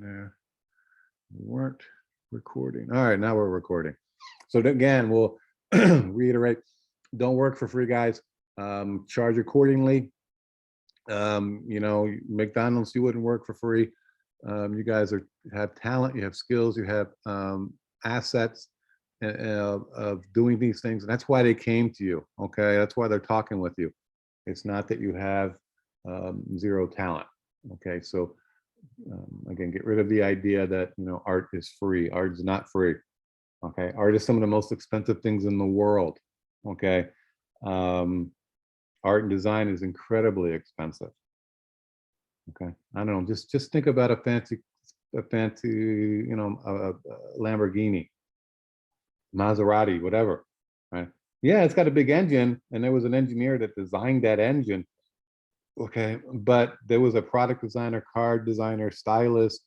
We weren't recording. All right, now we're recording. So again, we'll reiterate, don't work for free, guys. Charge accordingly. You know, McDonald's, you wouldn't work for free. You guys have talent, you have skills, you have assets of doing these things. And that's why they came to you, okay? That's why they're talking with you. It's not that you have zero talent, okay? So again, get rid of the idea that, you know, art is free. Art is not free, okay? Art is some of the most expensive things in the world, okay? Art and design is incredibly expensive, okay? I don't know, just think about a fancy, you know, a Lamborghini, Maserati, whatever, right? Yeah, it's got a big engine, and there was an engineer that designed that engine, okay? But there was a product designer, car designer, stylist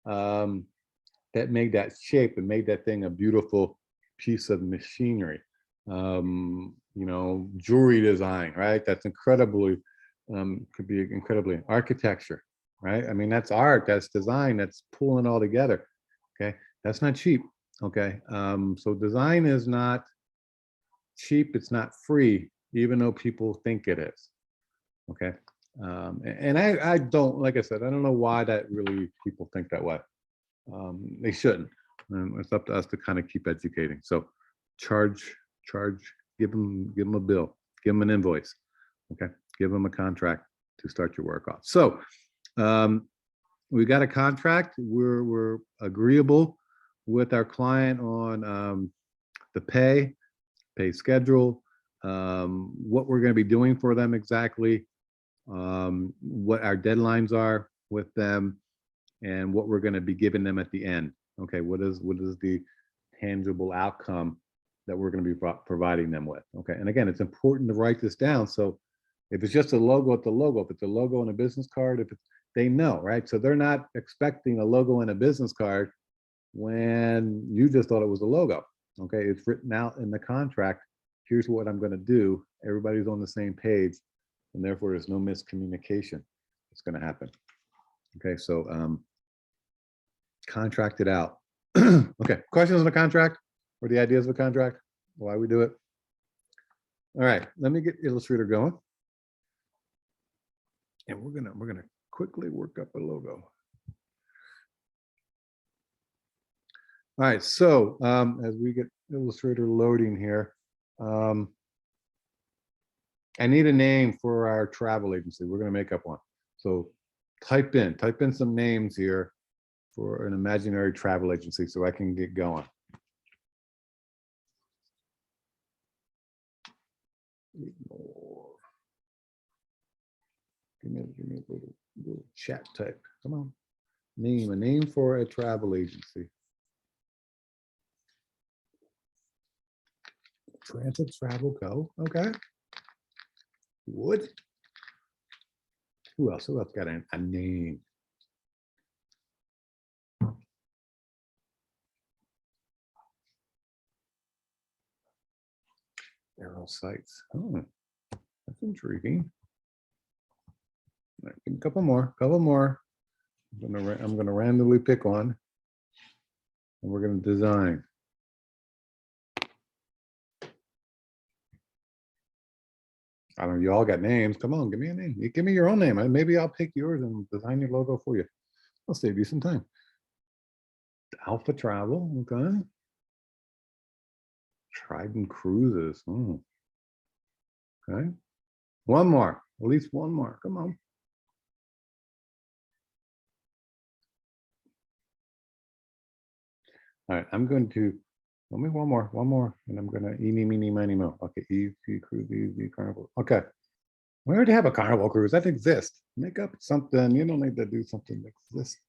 that made that shape and made that thing a beautiful piece of machinery. You know, jewelry design, right? That's incredibly, could be incredibly, architecture, right? I mean, that's art, that's design, that's pulling it all together, okay? That's not cheap, okay? So design is not cheap, it's not free, even though people think it is, okay? And I don't, like I said, I don't know why that really people think that way. They shouldn't. It's up to us to kind of keep educating. So charge, give them a bill, give them an invoice, okay? Give them a contract to start your work off. So we got a contract. We're agreeable with our client on the pay schedule, what we're going to be doing for them exactly, what our deadlines are with them, and what we're going to be giving them at the end. Okay, what is the tangible outcome that we're going to be providing them with? Okay, and again, it's important to write this down. So if it's just a logo, it's a logo. If it's a logo on a business card, if it's, they know, right? So they're not expecting a logo in a business card when you just thought it was a logo. Okay, it's written out in the contract. Here's what I'm going to do. Everybody's on the same page, and therefore there's no miscommunication that's going to happen. Okay, so contract it out. Okay, questions on the contract or the ideas of the contract? Why we do it? All right, let me get Illustrator going, and we're gonna quickly work up a logo. All right, so as we get Illustrator loading here, I need a name for our travel agency. We're gonna make up one. So type in some names here for an imaginary travel agency so I can get going. Give me a little chat type. Come on. A name for a travel agency. Transit Travel Co. Okay. Wood. Who else? Who else got a name? Arrow sites. Oh, that's intriguing. Right, give me a couple more. I'm gonna randomly pick one, and we're gonna design. I don't know, you all got names. Come on, give me a name. You give me your own name. Maybe I'll pick yours and design your logo for you. I'll save you some time. Alpha Travel, okay. Trident Cruises. Okay. One more, at least one more. Come on. All right, I'm going to, let me one more, and I'm gonna eeny, meeny, miny, mo. Okay, easy cruise, easy carnival. Okay, we already have a carnival cruise. That exists. Make up something. You don't need to do something that exists.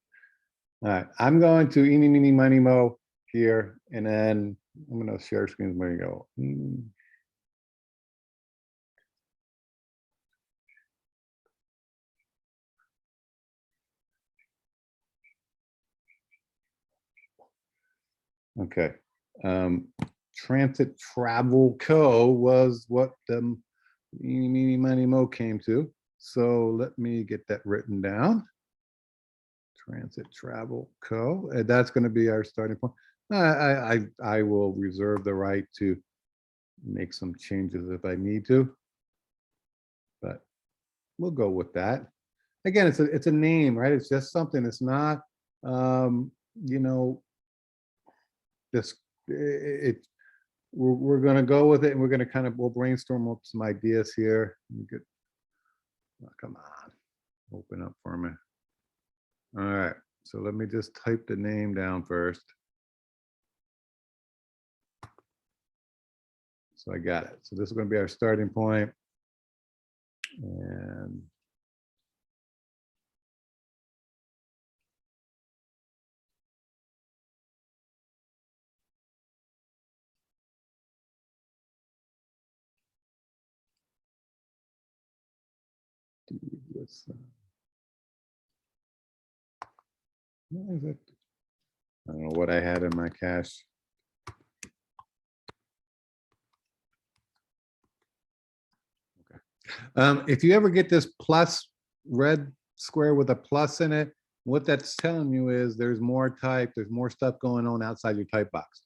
All right, I'm going to eeny, meeny, miny, mo here, and then I'm gonna share screens. Where you go. Okay. Transit Travel Co. was what the eeny, meeny, miny, mo came to. So let me get that written down. Transit Travel Co. That's going to be our starting point. I will reserve the right to make some changes if I need to, but we'll go with that. Again, it's a name, right? It's just something. It's not, you know, this. We're going to go with it, and we're going to we'll brainstorm up some ideas here. Oh, come on, open up for me. All right, so let me just type the name down first. So I got it. So this is going to be our starting point. And what's what is it? I don't know what I had in my cache. If you ever get this plus red square with a plus in it, what that's telling you is there's more type, there's more stuff going on outside your type box.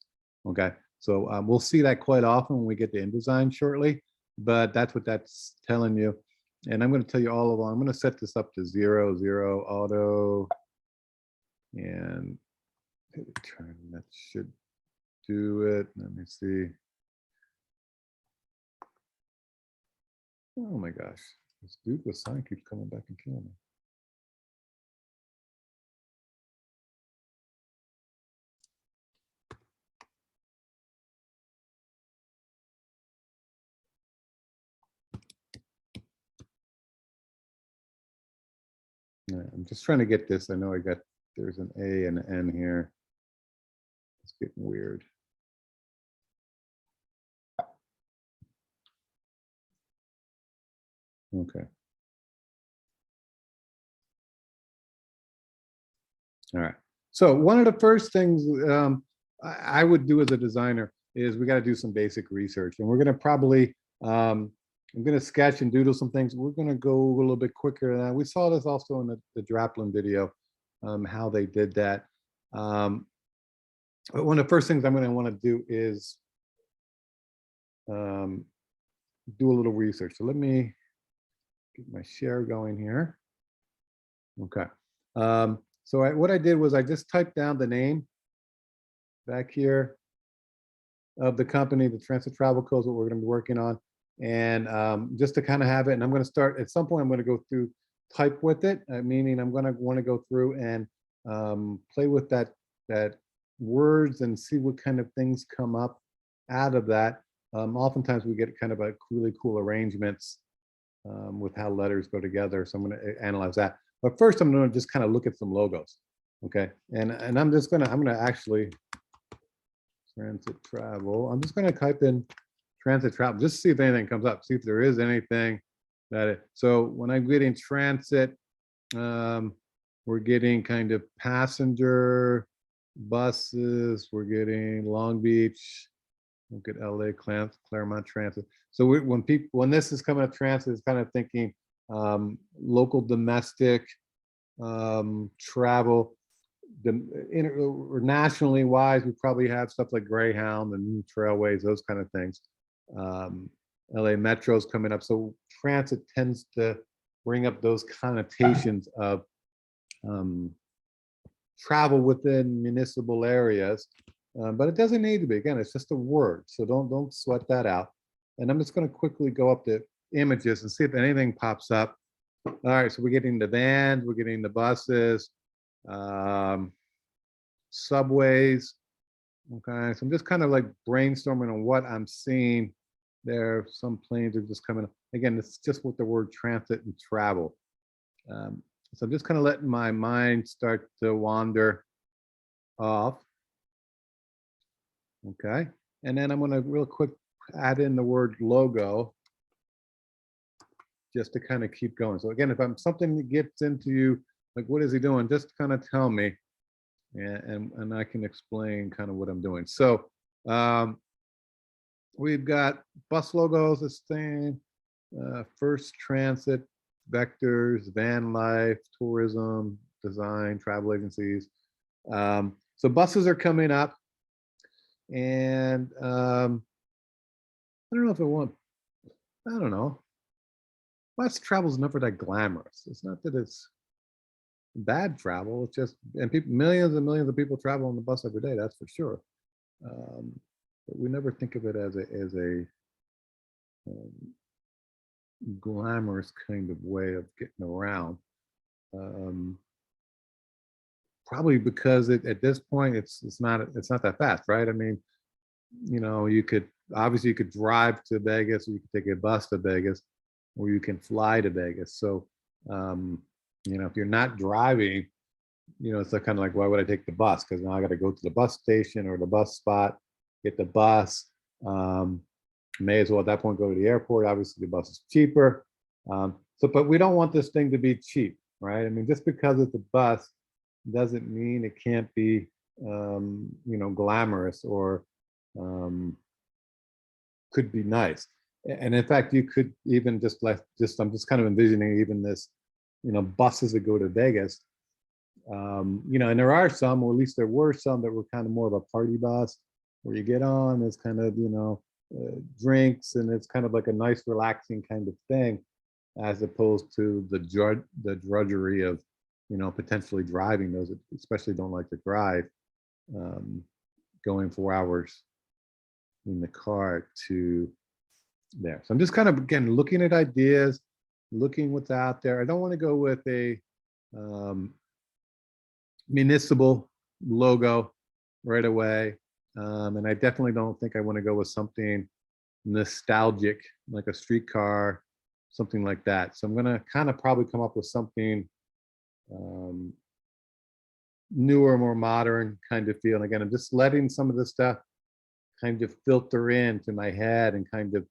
Okay, so we'll see that quite often when we get to InDesign shortly, but that's what that's telling you. And I'm going to tell you all along, I'm going to set this up to 0, 0, auto, and that should do it. Let me see. Oh my gosh, this dude with sign keeps coming back and killing me. I'm just trying to get this. I know there's an A and an N here. It's getting weird. Okay. All right. So one of the first things I would do as a designer is we got to do some basic research, and we're going to probably I'm going to sketch and doodle some things. We're going to go a little bit quicker than that. We saw this also in the Draplin video, how they did that. But one of the first things I'm going to want to do is do a little research. So let me get my share going here. Okay. So what I did was I just typed down the name back here of the company, the Transit Travel Co. is what we're going to be working on. And just to kind of have it, and I'm going to start at some point, I'm going to go through type with it, meaning I'm going to want to go through and play with that words and see what kind of things come up out of that. Oftentimes we get kind of a really cool arrangements with how letters go together. So I'm going to analyze that. But first, I'm going to just kind of look at some logos. Okay, and I'm going to actually Transit Travel. I'm just going to type in Transit Travel just to see if anything comes up. See if there is anything so when I'm getting transit, we're getting kind of passenger buses. We're getting Long Beach. Look at LA, Claremont Transit. So when this is coming up transit, it's kind of thinking local domestic travel. Or nationally wise, we probably have stuff like Greyhound and Trailways, those kind of things. LA Metro's coming up. So transit tends to bring up those connotations of travel within municipal areas. But it doesn't need to be. Again, it's just a word. So don't sweat that out. And I'm just going to quickly go up to images and see if anything pops up. All right, so we're getting the vans, we're getting the buses, subways. Okay, so I'm just kind of like brainstorming on what I'm seeing there. Some planes are just coming up. Again, it's just with the word transit and travel. So I'm just kind of letting my mind start to wander off. Okay, and then I'm going to real quick add in the word logo just to kind of keep going. So again, if something that gets into you, like what is he doing, just kind of tell me, and I can explain kind of what I'm doing. So we've got bus logos, this thing, First Transit, vectors, van life, tourism, design, travel agencies. So buses are coming up, and I don't know if it won't. I don't know. Bus travel is never that glamorous. It's not that it's bad travel. It's just, and people, millions and millions of people travel on the bus every day. That's for sure. But we never think of it as a glamorous kind of way of getting around. Probably because at this point it's not that fast, right? I mean, you know, you could drive to Vegas, or you could take a bus to Vegas, or you can fly to Vegas. So you know, if you're not driving, you know, it's like, kind of like, why would I take the bus? Because now I got to go to the bus station or the bus spot, get the bus. May as well at that point go to the airport. Obviously, the bus is cheaper. So, but we don't want this thing to be cheap, right? I mean, just because it's a bus doesn't mean it can't be, you know, glamorous or could be nice. And in fact, you could even I'm just kind of envisioning even this, you know, buses that go to Vegas. You know, and there are some, or at least there were some, that were kind of more of a party bus, where you get on, it's kind of, you know, drinks, and it's kind of like a nice relaxing kind of thing, as opposed to the drudgery of, you know, potentially driving, those that especially don't like to drive, going 4 hours in the car to there. So I'm just kind of, again, looking at ideas, looking what's out there. I don't want to go with a municipal logo right away. And I definitely don't think I want to go with something nostalgic, like a streetcar, something like that. So I'm going to kind of probably come up with something newer, more modern kind of feel. And again, I'm just letting some of the stuff kind of filter into my head and kind of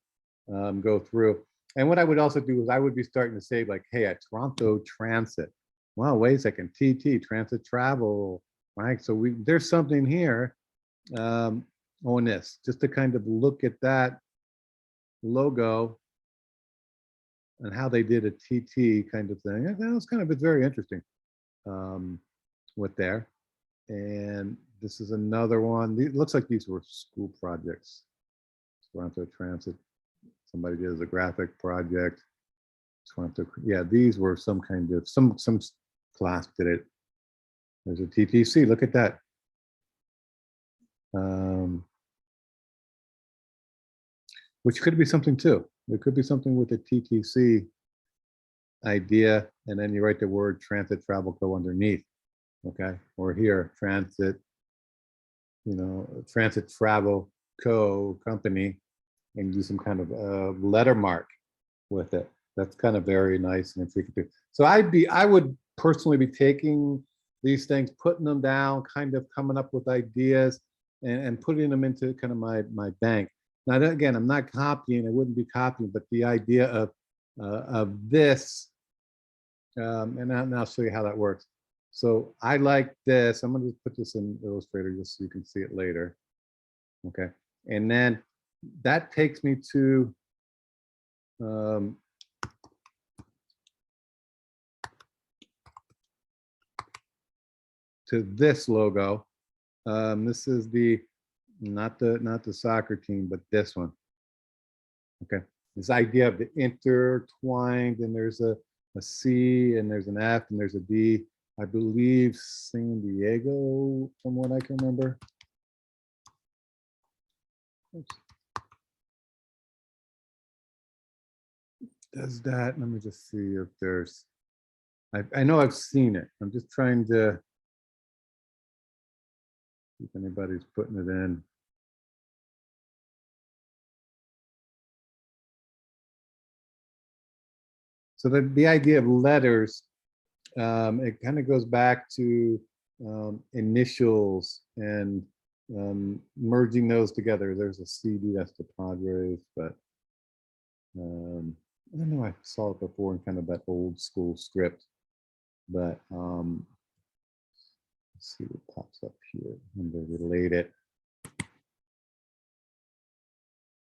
go through. And what I would also do is I would be starting to say, like, hey, at Toronto Transit, well, wait a second, TT, Transit Travel, right? So there's something here on this, just to kind of look at that logo and how they did a TT kind of thing. That was kind of, it's very interesting with there. And this is another one. It looks like these were school projects. Toronto Transit, somebody did as a graphic project. Toronto, yeah, these were some kind of, some class did it. There's a TTC, look at that. Which could be something too. There could be something with the TTC idea, and then you write the word Transit Travel Co. underneath, okay? Or here, Transit, you know, Transit Travel Co. company, and do some kind of letter mark with it. That's kind of very nice and intricate. So I would personally be taking these things, putting them down, kind of coming up with ideas, and putting them into kind of my bank. Now, again, I'm not copying, I wouldn't be copying, but the idea of this, and I'll show you how that works. So I like this. I'm going to put this in Illustrator just so you can see it later. Okay. And then that takes me to this logo. This is the not the soccer team, but this one. Okay, this idea of the intertwined, and there's a C, and there's an F, and there's a D. I believe San Diego, from what I can remember. Oops. Does that? Let me just see if there's. I know I've seen it. I'm just trying to see if anybody's putting it in. So the idea of letters, it kind of goes back to initials and merging those together. There's a CD, that's the Padres, but I don't know, I saw it before in kind of that old school script, but let's see what pops up here and they relate it.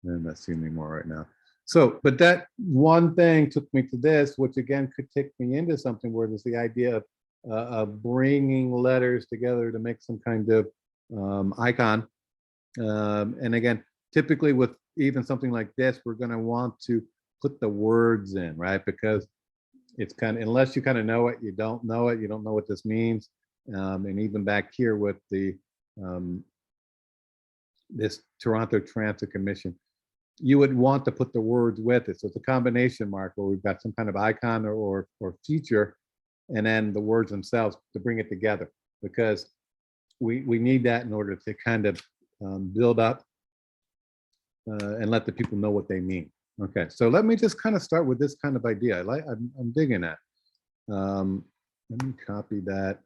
I'm not seeing anymore right now. So, but that one thing took me to this, which again could take me into something where there's the idea of bringing letters together to make some kind of icon. And again, typically with even something like this, we're going to want to put the words in, right? Because it's kind of, unless you kind of know it, you don't know it, you don't know what this means. And even back here with the this Toronto Transit Commission, you would want to put the words with it. So it's a combination mark where we've got some kind of icon or feature, and then the words themselves to bring it together, because we need that in order to kind of build up and let the people know what they mean. Okay, so let me just kind of start with this kind of idea. I'm digging that. Let me copy that.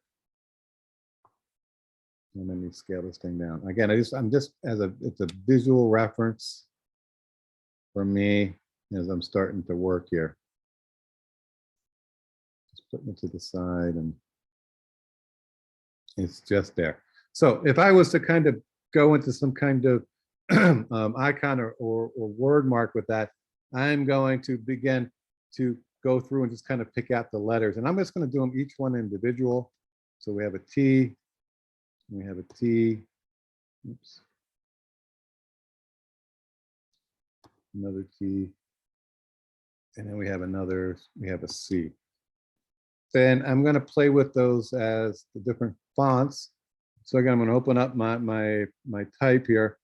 And let me scale this thing down. Again, I'm just it's a visual reference for me as I'm starting to work here. Just putting it to the side, and it's just there. So if I was to kind of go into some kind of icon or word mark with that, I'm going to begin to go through and just kind of pick out the letters. And I'm just going to do them each one individual. So we have a T, we have a T, oops, another T, and then we have a C. Then I'm going to play with those as the different fonts. So again, I'm going to open up my type here,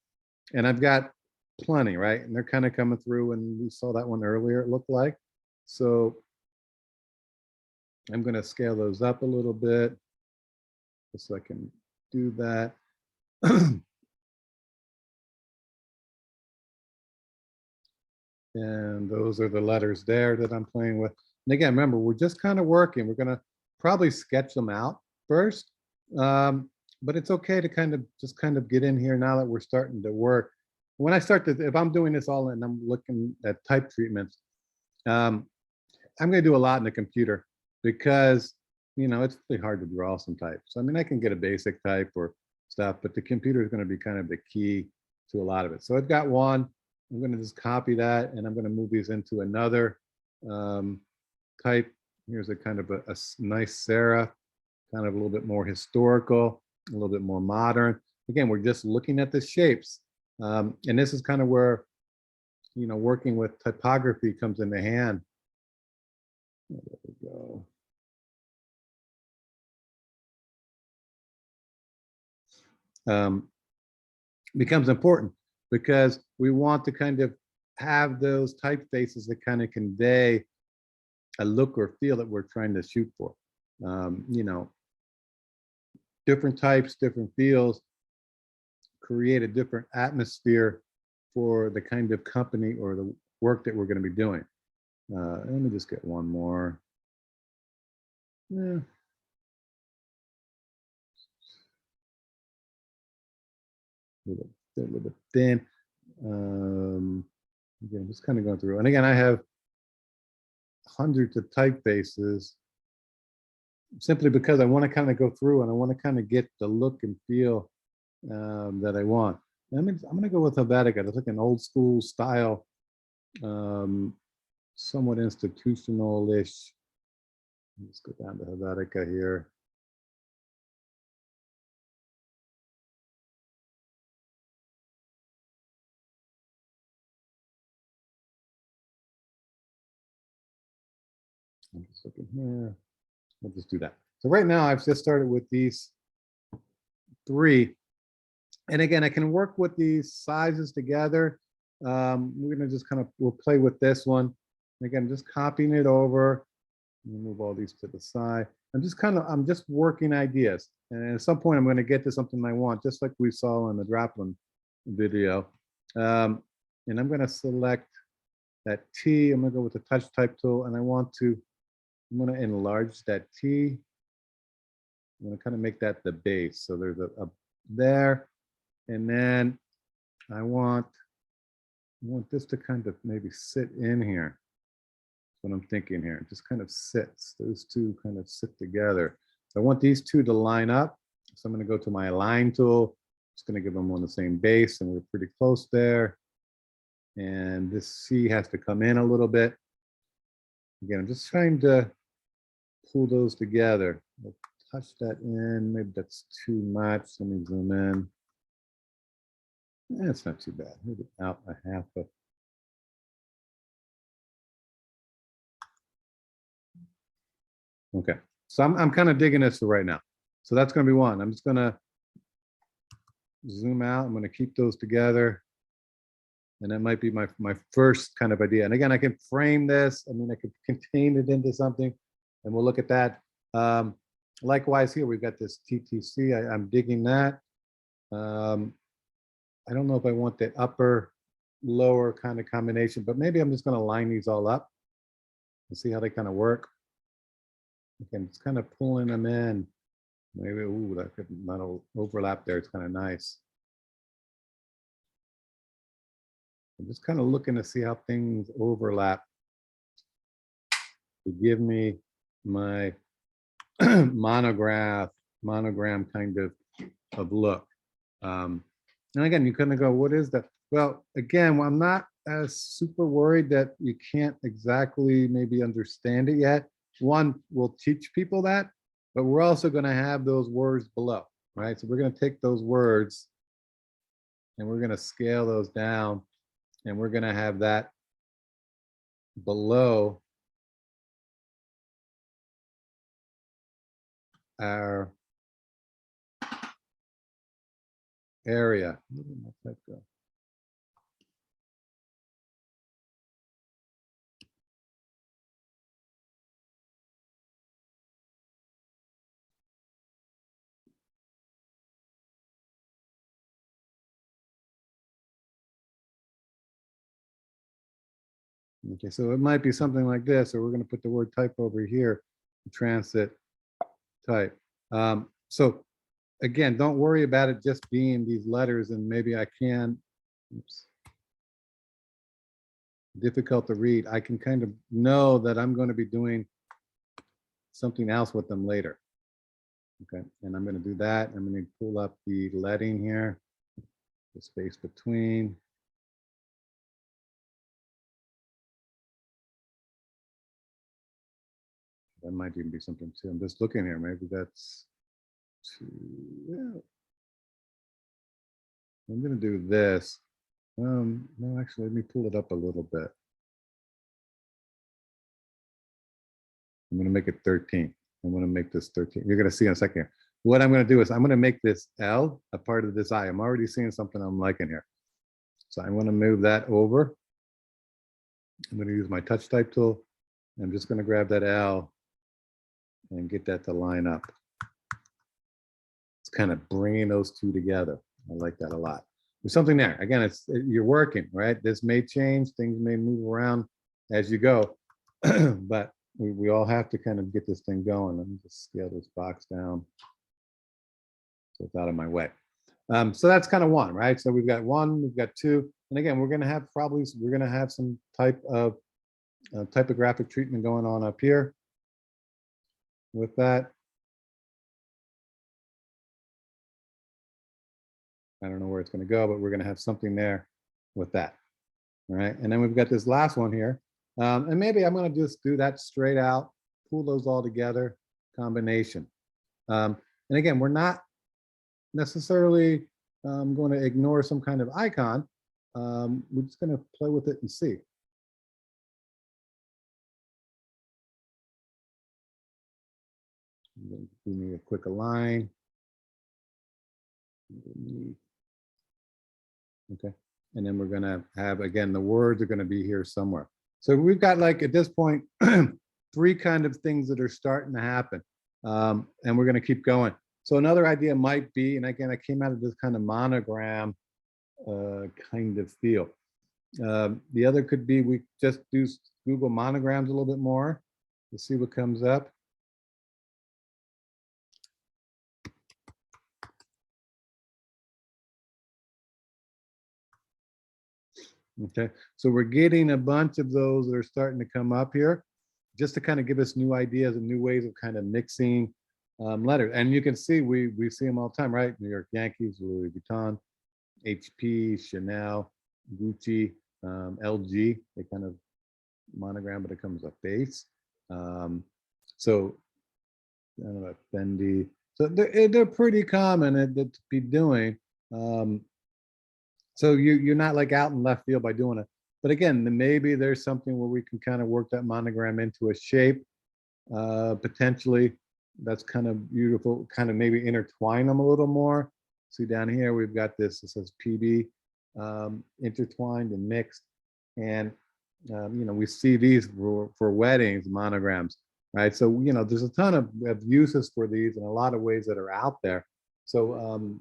and I've got plenty, right? And they're kind of coming through, and we saw that one earlier, it looked like. So I'm going to scale those up a little bit just so I can do that. And those are the letters there that I'm playing with. And again, remember, we're just kind of working. We're going to probably sketch them out first. But it's okay to kind of get in here now that we're starting to work. When I start to, if I'm doing this all and I'm looking at type treatments, I'm going to do a lot in the computer because, you know, it's really hard to draw some type. So, I mean, I can get a basic type or stuff, but the computer is going to be kind of the key to a lot of it. So I've got one. I'm going to just copy that, and I'm going to move these into another type. Here's a kind of a nice serif, kind of a little bit more historical, a little bit more modern. Again, we're just looking at the shapes. And this is kind of where, you know, working with typography comes into hand. There we go. Becomes important because we want to kind of have those typefaces that kind of convey a look or feel that we're trying to shoot for. You know, different types, different feels create a different atmosphere for the kind of company or the work that we're going to be doing. Let me just get one more. Yeah. A little bit thin. Again, just kind of going through. And again, I have hundreds of typefaces simply because I want to kind of go through and I want to kind of get the look and feel that I want. I mean, I'm going to go with Helvetica. It's like an old school style, somewhat institutional-ish. Let's go down to Helvetica here. I'm just looking here. We'll just do that. So right now I've just started with these three. And again, I can work with these sizes together. We're gonna just kind of, we'll play with this one. Again, just copying it over. Move all these to the side. I'm just working ideas. And at some point I'm gonna get to something I want, just like we saw in the Draplin video. And I'm gonna select that T. I'm gonna go with the touch type tool, and I'm gonna enlarge that T. I'm gonna kind of make that the base. So there's a there, and then I want this to kind of maybe sit in here. That's what I'm thinking here. It just kind of sits. Those two kind of sit together. So I want these two to line up. So I'm gonna go to my align tool. Just gonna give them on the same base, and we're pretty close there. And this C has to come in a little bit. Again, I'm just trying to pull those together. We'll touch that in. Maybe that's too much. Let me zoom in. That's not too bad. Maybe out a half a. Okay, so I'm kind of digging this for right now. So that's going to be one. I'm just going to zoom out. I'm going to keep those together. And that might be my first kind of idea. And again, I can frame this. I mean, I could contain it into something, and we'll look at that. Likewise here, we've got this TTC. I'm digging that. I don't know if I want the upper, lower kind of combination, but maybe I'm just going to line these all up and see how they kind of work. Again, it's kind of pulling them in. Maybe, ooh, that could not overlap there. It's kind of nice. I'm just kind of looking to see how things overlap to give me my monogram kind of look. And again, you kind of go, what is that? Well, again, I'm not as super worried that you can't exactly maybe understand it yet. One, we'll teach people that, but we're also going to have those words below, right? So we're going to take those words and we're going to scale those down, and we're going to have that below our area. Where did my type go? Okay, so it might be something like this, or we're going to put the word type over here, transit type. So again, don't worry about it just being these letters, and maybe I can, oops, difficult to read. I can kind of know that I'm going to be doing something else with them later. Okay, and I'm going to do that. I'm going to pull up the leading here, the space between. That might even be something too. I'm just looking here. Maybe that's too, yeah. I'm going to do this. No, actually, let me pull it up a little bit. I'm going to make it 13. I'm going to make this 13. You're going to see in a second here. What I'm going to do is I'm going to make this L a part of this I. I'm already seeing something I'm liking here. So I'm going to move that over. I'm going to use my touch type tool. I'm just going to grab that L and get that to line up. It's kind of bringing those two together. I like that a lot. There's something there. Again, you're working, right? This may change. Things may move around as you go. But we all have to kind of get this thing going. Let me just scale this box down so it's out of my way. So that's kind of one, right? So we've got one, we've got two. And again, we're going to have some type of typographic treatment going on up here with that. I don't know where it's going to go, but we're going to have something there with that. All right. And then we've got this last one here. And maybe I'm going to just do that straight out, pull those all together, combination. And again, we're not necessarily going to ignore some kind of icon. We're just going to play with it and see. Give me a quick align. Okay. And then we're going to have, again, the words are going to be here somewhere. So we've got, like, at this point, 3 kind of things that are starting to happen. And we're going to keep going. So another idea might be, and again, I came out of this kind of monogram kind of feel. The other could be we just do Google monograms a little bit more to see what comes up. Okay, so we're getting a bunch of those that are starting to come up here, just to kind of give us new ideas and new ways of kind of mixing letters. And you can see we see them all the time, right? New York Yankees, Louis Vuitton, HP, Chanel, Gucci, LG. They kind of monogram, but it comes up base. So I don't know, Fendi. So they're pretty common to be doing. So you're not like out in left field by doing it. But again, maybe there's something where we can kind of work that monogram into a shape, potentially. That's kind of beautiful, kind of maybe intertwine them a little more. See down here, we've got this, it says PB, intertwined and mixed. And, you know, we see these for weddings, monograms, right? So, you know, there's a ton of uses for these and a lot of ways that are out there. So,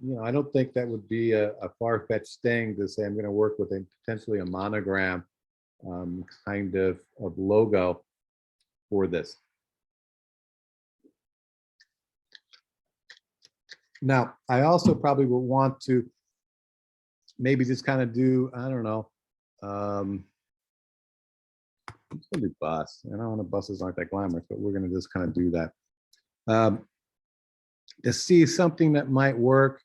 you know, I don't think that would be a far-fetched thing to say I'm going to work with potentially a monogram kind of logo for this. Now, I also probably will want to maybe just kind of do, I don't know, it's gonna be bus. I don't know, buses aren't that glamorous, but we're gonna just kind of do that. To see something that might work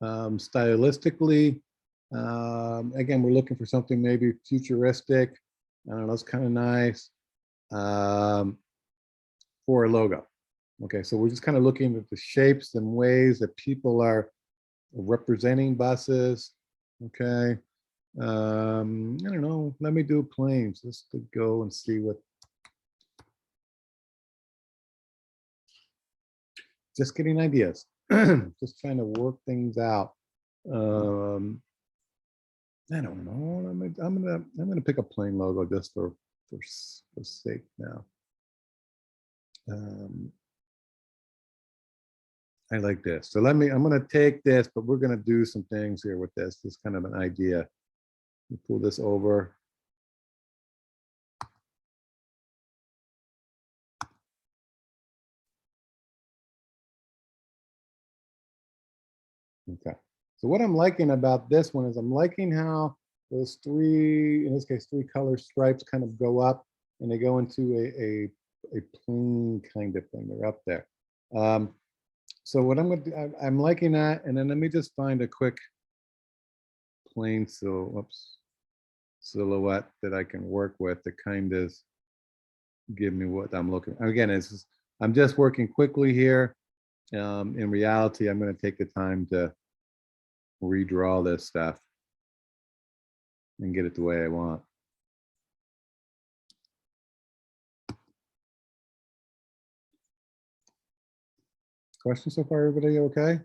stylistically. Again, we're looking for something maybe futuristic. I don't know, it's kind of nice for a logo. Okay, so we're just kind of looking at the shapes and ways that people are representing buses. Okay, I don't know, let me do planes just to go and see what. Just getting ideas, just trying to work things out. I don't know. I'm gonna pick a plain logo just for sake now. I like this. So I'm gonna take this, but we're gonna do some things here with this. This kind of an idea. Pull this over. Okay. So what I'm liking about this one is I'm liking how those three, in this case, three color stripes kind of go up and they go into a plain kind of thing. They're up there. So what I'm going to do, I'm liking that. And then let me just find a quick plain silhouette that I can work with to kind of give me what I'm looking. Again, I'm just working quickly here. In reality, I'm going to take the time to redraw this stuff and get it the way I want. Questions so far, everybody okay?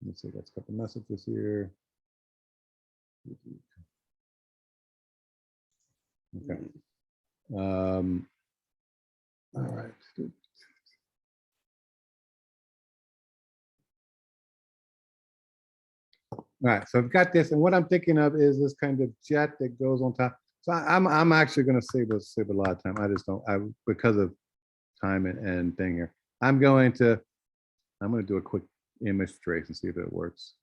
Let's see, got a couple messages here. Okay. All right. All right, so I've got this, and what I'm thinking of is this kind of jet that goes on top. So I'm actually going to save a lot of time. I just don't, because of time and thing here. I'm going to do a quick image trace and see if it works.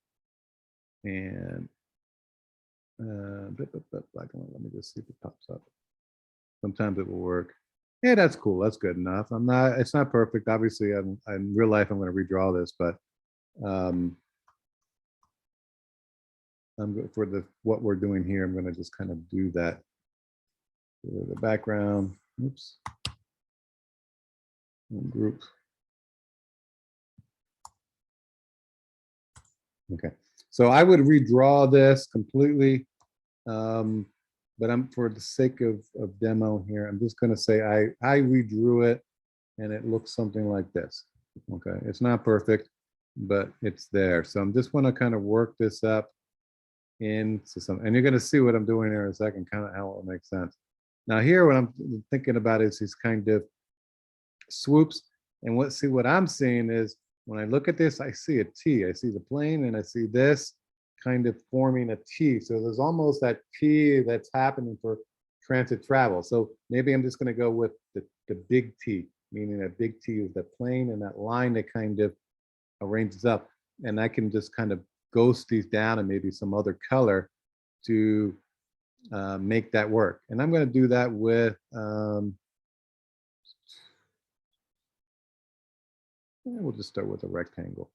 And let me just see if it pops up. Sometimes it will work. Yeah, that's cool. That's good enough. It's not perfect. Obviously, in real life, I'm going to redraw this, but for what we're doing here, I'm going to just kind of do that. The background, oops, group. Okay, so I would redraw this completely, but for the sake of demo here, I'm just going to say I redrew it, and it looks something like this. Okay, it's not perfect, but it's there. So I'm just want to kind of work this up into some, and you're going to see what I'm doing here in a second, kind of how it makes sense. Now here, what I'm thinking about is these kind of swoops, and what I'm seeing is when I look at this, I see a T. I see the plane, and I see this kind of forming a T. So there's almost that T that's happening for transit travel. So maybe I'm just going to go with the big T, meaning that big T is the plane and that line that kind of arranges up. And I can just kind of ghost these down and maybe some other color to make that work. And I'm going to do that with we'll just start with a rectangle.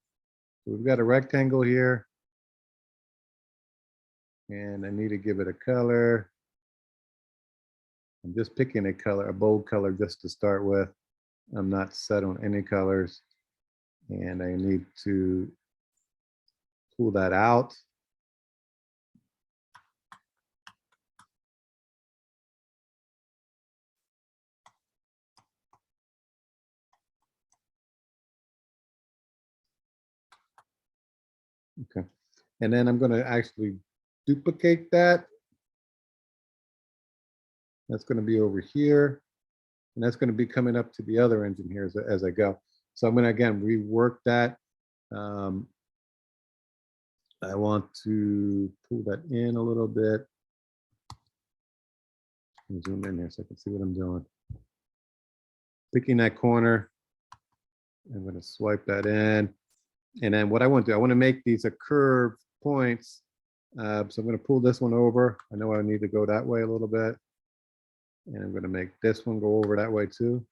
So we've got a rectangle here, and I need to give it a color. I'm just picking a color, a bold color, just to start with. I'm not set on any colors, and I need to pull that out. Okay, and then I'm going to actually duplicate that. That's going to be over here, and that's going to be coming up to the other engine here as I go. So I'm going to, again, rework that. I want to pull that in a little bit. Zoom in here so I can see what I'm doing. Picking that corner. I'm going to swipe that in. And then what I want to do, I want to make these a curved points. So I'm going to pull this one over. I know I need to go that way a little bit. And I'm going to make this one go over that way too.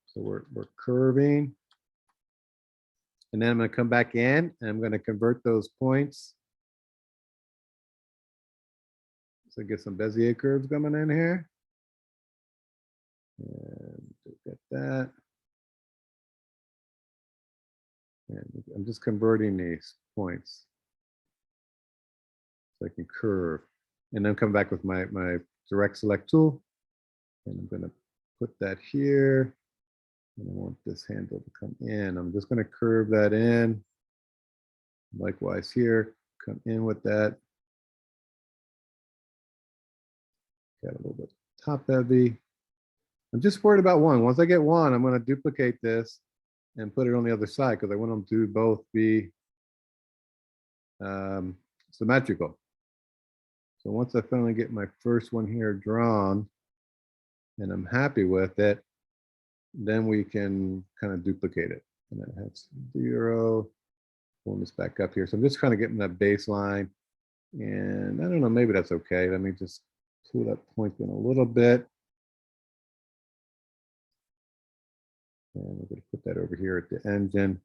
So we're curving. And then I'm going to come back in and I'm going to convert those points. So get some Bezier curves coming in here. And get that. And I'm just converting these points so I can curve. And then come back with my direct select tool. And I'm going to put that here. And I want this handle to come in. I'm just going to curve that in. Likewise here, come in with that. Got a little bit top heavy. I'm just worried about one. Once I get one, I'm going to duplicate this and put it on the other side because I want them to both be symmetrical. So once I finally get my first one here drawn and I'm happy with it, then we can kind of duplicate it. And that has 0. Pulling this back up here. So I'm just kind of getting that baseline. And I don't know, maybe that's okay. Let me just pull that point in a little bit. And we're going to put that over here at the engine.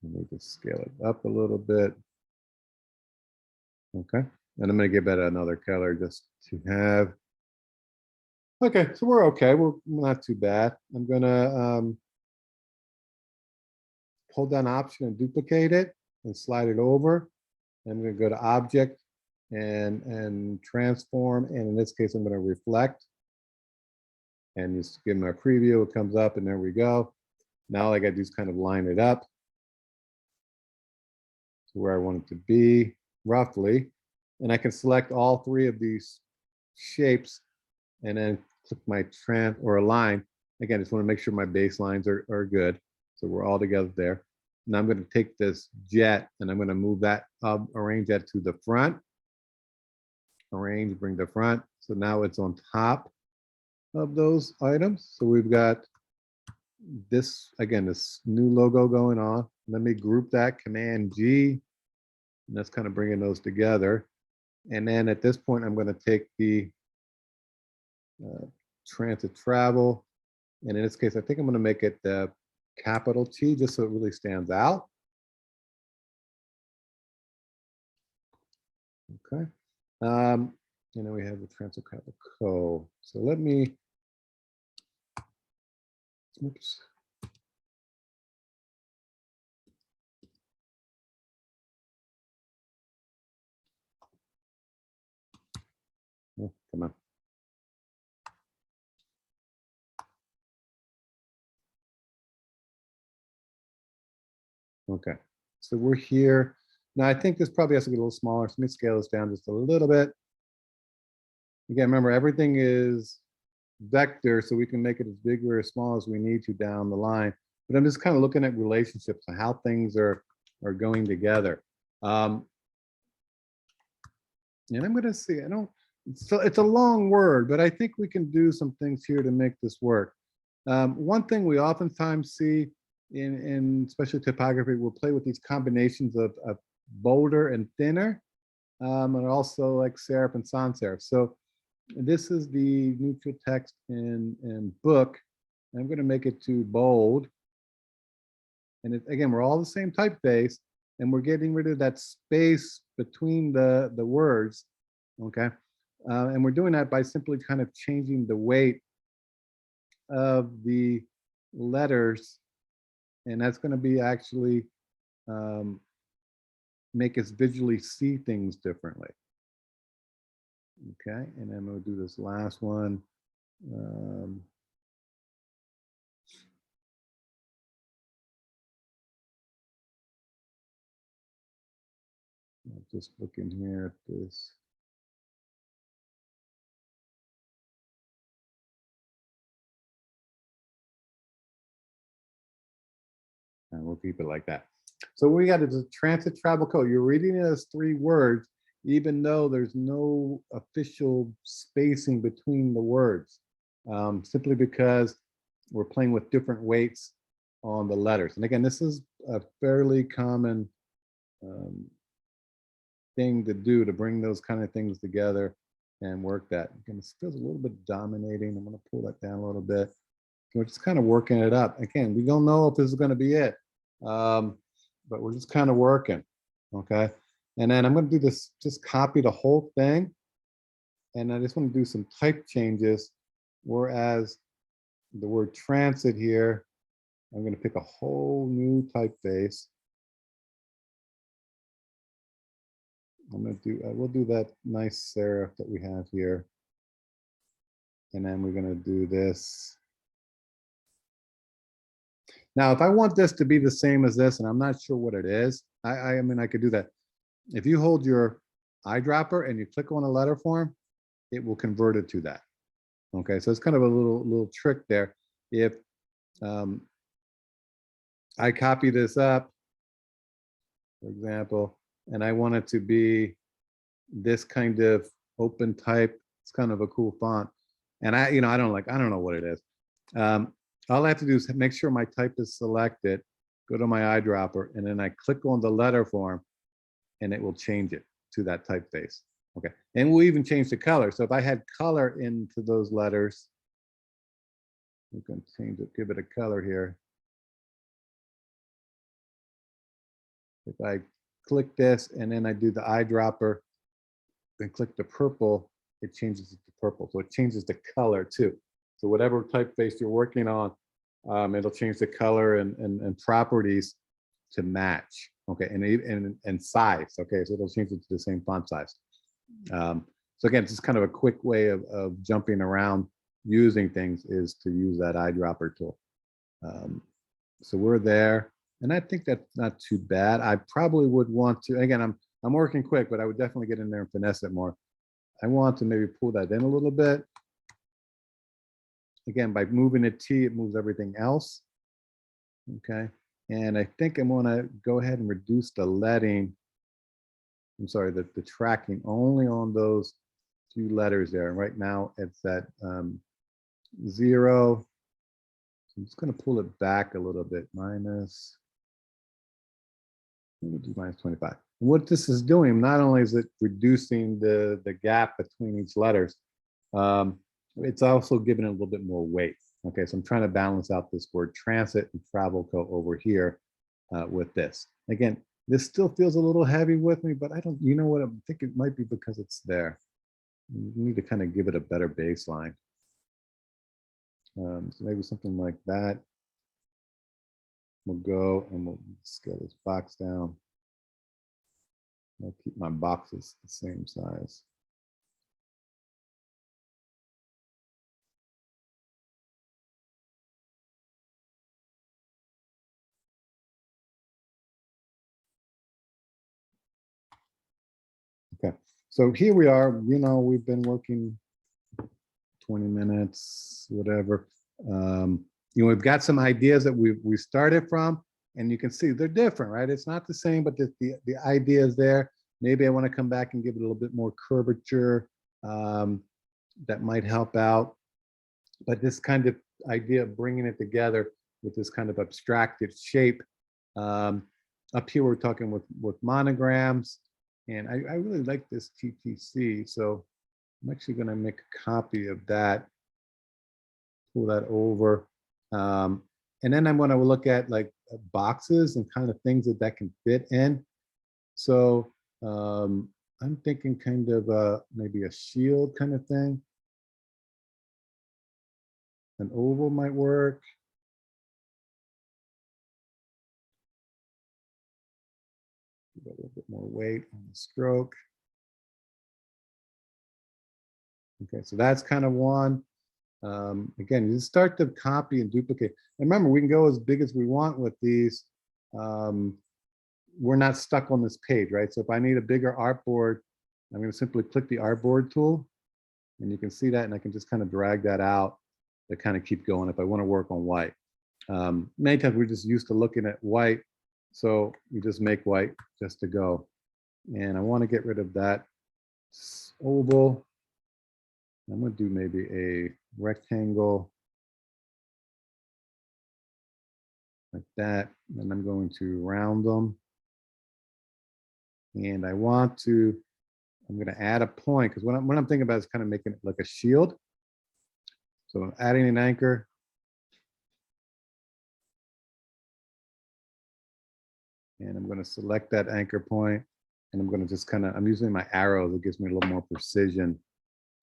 Let me just scale it up a little bit. Okay. And I'm going to give that another color just to have. Okay, so we're okay. We're not too bad. I'm going to hold down Option and duplicate it and slide it over. I'm going to go to Object and Transform. And in this case, I'm going to reflect. And just give them a preview. It comes up, and there we go. Now all I got to do is kind of line it up to where I want it to be, roughly. And I can select all 3 of these shapes and then click my align. Again, I just want to make sure my baselines are good. So we're all together there. Now I'm going to take this jet and I'm going to move that up, arrange that to the front. Arrange, bring the front. So now it's on top of those items. So we've got this, again, this new logo going on. Let me group that, Command G, and that's kind of bringing those together. And then at this point, I'm going to take the transit travel. And in this case, I think I'm going to make it the capital T just so it really stands out. Okay. And then we have the transit capital Co. So let me, oops. Oh, come on. Okay, so we're here. Now I think this probably has to get a little smaller. So let me scale this down just a little bit. Again, remember everything is vector, so we can make it as big or as small as we need to down the line. But I'm just kind of looking at relationships and how things are going together. And I'm going to see, I don't, it's a long word, but I think we can do some things here to make this work. One thing we oftentimes see in especially typography, we'll play with these combinations of bolder and thinner, and also like serif and sans serif. So this is the neutral text in book. I'm going to make it to bold. And again, we're all the same typeface, and we're getting rid of that space between the words. Okay. And we're doing that by simply kind of changing the weight of the letters, and that's going to be actually make us visually see things differently. Okay, and then we'll do this last one. I'll just look in here at this. And we'll keep it like that. So we got is a transit travel code. You're reading it as 3 words, even though there's no official spacing between the words, simply because we're playing with different weights on the letters. And again, this is a fairly common thing to do, to bring those kind of things together and work that. Again, this feels a little bit dominating. I'm going to pull that down a little bit. We're just kind of working it up. Again, we don't know if this is going to be it, but we're just kind of working. Okay. And then I'm going to do this, just copy the whole thing. And I just want to do some type changes. Whereas the word transit here, I'm going to pick a whole new typeface. I'm going to do, we'll do that nice serif that we have here. And then we're going to do this. Now, if I want this to be the same as this, and I'm not sure what it is, I mean, I could do that. If you hold your eyedropper and you click on a letter form, it will convert it to that. Okay, so it's kind of a little trick there. If I copy this up, for example, and I want it to be this kind of open type, it's kind of a cool font. And I don't know what it is. All I have to do is make sure my type is selected, go to my eyedropper, and then I click on the letter form, and it will change it to that typeface. Okay, and we'll even change the color. So if I had color into those letters, we can change it, give it a color here. If I click this and then I do the eyedropper and click the purple, it changes it to purple. So it changes the color too. So whatever typeface you're working on, it'll change the color and properties to match. Okay, and size. Okay, so it'll change it to the same font size. So again, it's just kind of a quick way of jumping around using things, is to use that eyedropper tool. So we're there, and I think that's not too bad. I probably would want to, again, I'm working quick, but I would definitely get in there and finesse it more. I want to maybe pull that in a little bit. Again, by moving a T, it moves everything else. Okay, and I think I'm going to go ahead and reduce the leading. I'm sorry, the tracking only on those 2 letters there. And right now it's at 0. So I'm just going to pull it back a little bit. Minus, let me do minus 25. And what this is doing, not only is it reducing the gap between each letters, it's also giving it a little bit more weight. Okay, so I'm trying to balance out this word transit and travel code over here with this. Again, this still feels a little heavy with me, but I don't, you know what, I think it might be because it's there. You need to kind of give it a better baseline. So maybe something like that. We'll go and we'll scale this box down. I'll keep my boxes the same size. Okay, so here we are. You know, we've been working 20 minutes, whatever. You know, we've got some ideas that we started from, and you can see they're different, right? It's not the same, but the idea is there. Maybe I want to come back and give it a little bit more curvature. That might help out. But this kind of idea of bringing it together with this kind of abstracted shape. Up here, we're talking with monograms. And I really like this TTC. So I'm actually going to make a copy of that, pull that over. And then I'm going to look at like boxes and kind of things that can fit in. So I'm thinking kind of maybe a shield kind of thing. An oval might work. Give it a little bit more weight on the stroke. Okay, so that's kind of one. Again, you just start to copy and duplicate. And remember, we can go as big as we want with these. We're not stuck on this page, right? So if I need a bigger artboard, I'm going to simply click the Artboard tool, and you can see that, and I can just kind of drag that out to kind of keep going if I want to work on white. Many times we're just used to looking at white, so you just make white just to go. And I want to get rid of that oval. I'm going to do maybe a rectangle like that, and I'm going to round them. And I want to, I'm going to add a point, because what I'm thinking about is kind of making it like a shield. So I'm adding an anchor. And I'm going to select that anchor point, and I'm going to just kind of, I'm using my arrows. It gives me a little more precision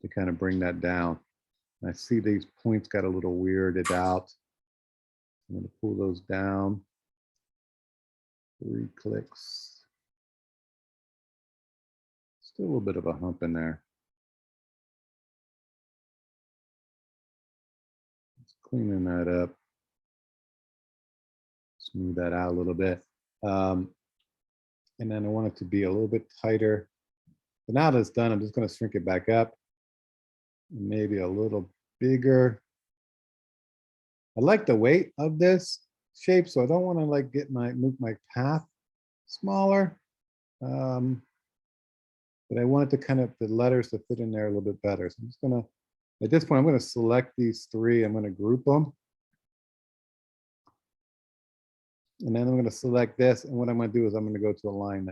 to kind of bring that down. And I see these points got a little weirded out. I'm going to pull those down. 3 clicks. Still a little bit of a hump in there. Just cleaning that up. Smooth that out a little bit. And then I want it to be a little bit tighter. But now that it's done, I'm just going to shrink it back up. Maybe a little bigger. I like the weight of this shape, so I don't want to like move my path smaller. But I want it to kind of, the letters to fit in there a little bit better. So I'm just gonna, at this point, I'm gonna select these 3. I'm gonna group them. And then I'm gonna select this. And what I'm gonna do is I'm gonna go to a line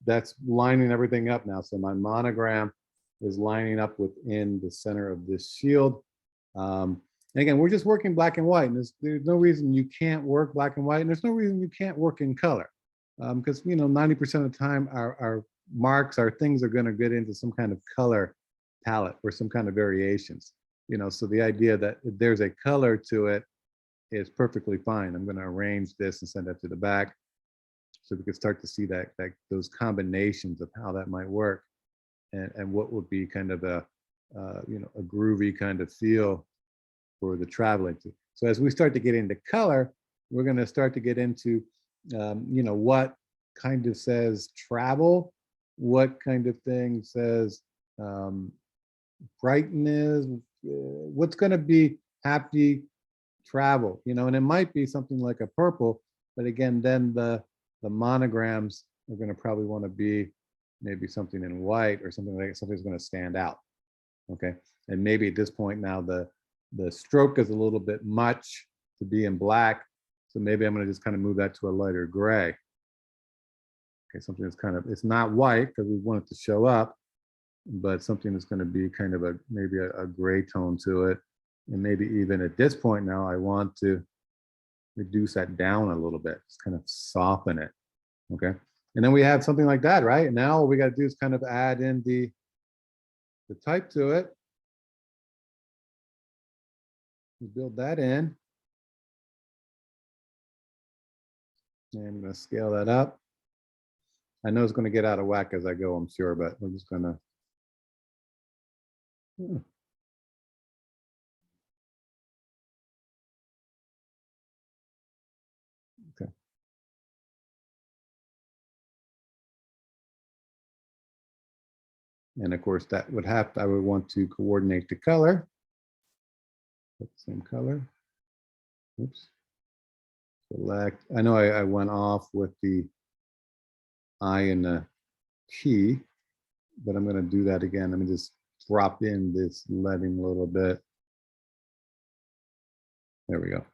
that's lining everything up now. So my monogram is lining up within the center of this shield. And again, we're just working black and white, and there's no reason you can't work black and white, and there's no reason you can't work in color, because 90% of the time our marks, our things are going to get into some kind of color palette or some kind of variations. So the idea that if there's a color to it is perfectly fine. I'm going to arrange this and send that to the back, so we can start to see that those combinations of how that might work, and what would be kind of a groovy kind of feel for the traveling to. So as we start to get into color, we're going to start to get into, what kind of says travel, what kind of thing says brightness, what's going to be happy travel, and it might be something like a purple, but again, then the monograms are going to probably want to be maybe something in white or something like something's going to stand out. Okay, and maybe at this point now the stroke is a little bit much to be in black, so maybe I'm going to just kind of move that to a lighter gray. Okay, something that's kind of, it's not white because we want it to show up, but something that's going to be kind of maybe a gray tone to it. And maybe even at this point now, I want to reduce that down a little bit, just kind of soften it. Okay, and then we have something like that, right? And now all we got to do is kind of add in the type to it. Build that in. And I'm going to scale that up. I know it's going to get out of whack as I go, I'm sure, but we're just going to. Okay. And of course, that would I would want to coordinate the color. Put the same color. Oops. Select. I know I went off with the I and the T, but I'm going to do that again. Let me just drop in this leading a little bit. There we go.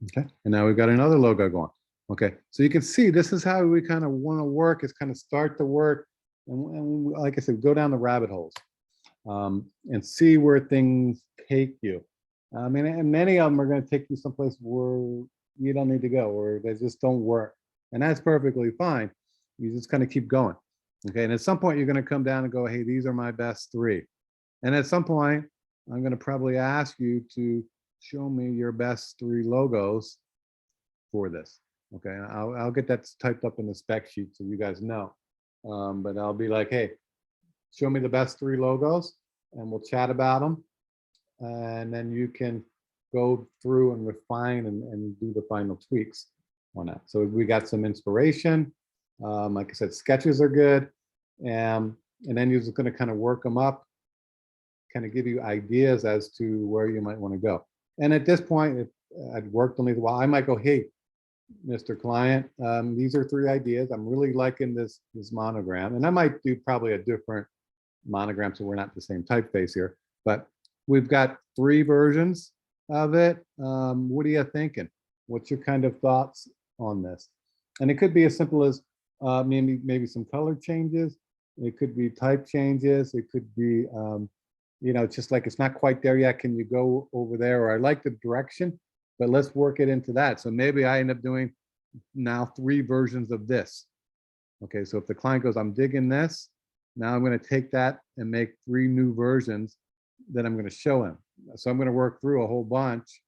Okay, and now we've got another logo going. Okay, so you can see this is how we kind of want to work, is kind of start the work, and like I said, go down the rabbit holes and see where things take you. And many of them are going to take you someplace where you don't need to go, or they just don't work, and that's perfectly fine. You just kind of keep going. Okay, and at some point you're going to come down and go, hey, these are my best 3. And at some point, I'm going to probably ask you to show me your best 3 logos for this. Okay, I'll get that typed up in the spec sheet so you guys know. But I'll be like, hey, show me the best 3 logos and we'll chat about them. And then you can go through and refine and do the final tweaks on that. So we got some inspiration. Like I said, sketches are good. And then you're just going to kind of work them up, kind of give you ideas as to where you might want to go. And at this point, if I'd worked on these, well, I might go, hey, Mr. Client, these are 3 ideas. I'm really liking this monogram. And I might do probably a different monogram so we're not the same typeface here. But we've got 3 versions of it. What are you thinking? What's your kind of thoughts on this? And it could be as simple as maybe some color changes. It could be type changes. It could be, you know, just like it's not quite there yet. Can you go over there? Or I like the direction, but let's work it into that. So maybe I end up doing now 3 versions of this. Okay, so if the client goes, I'm digging this, now I'm going to take that and make 3 new versions that I'm going to show him. So I'm going to work through a whole bunch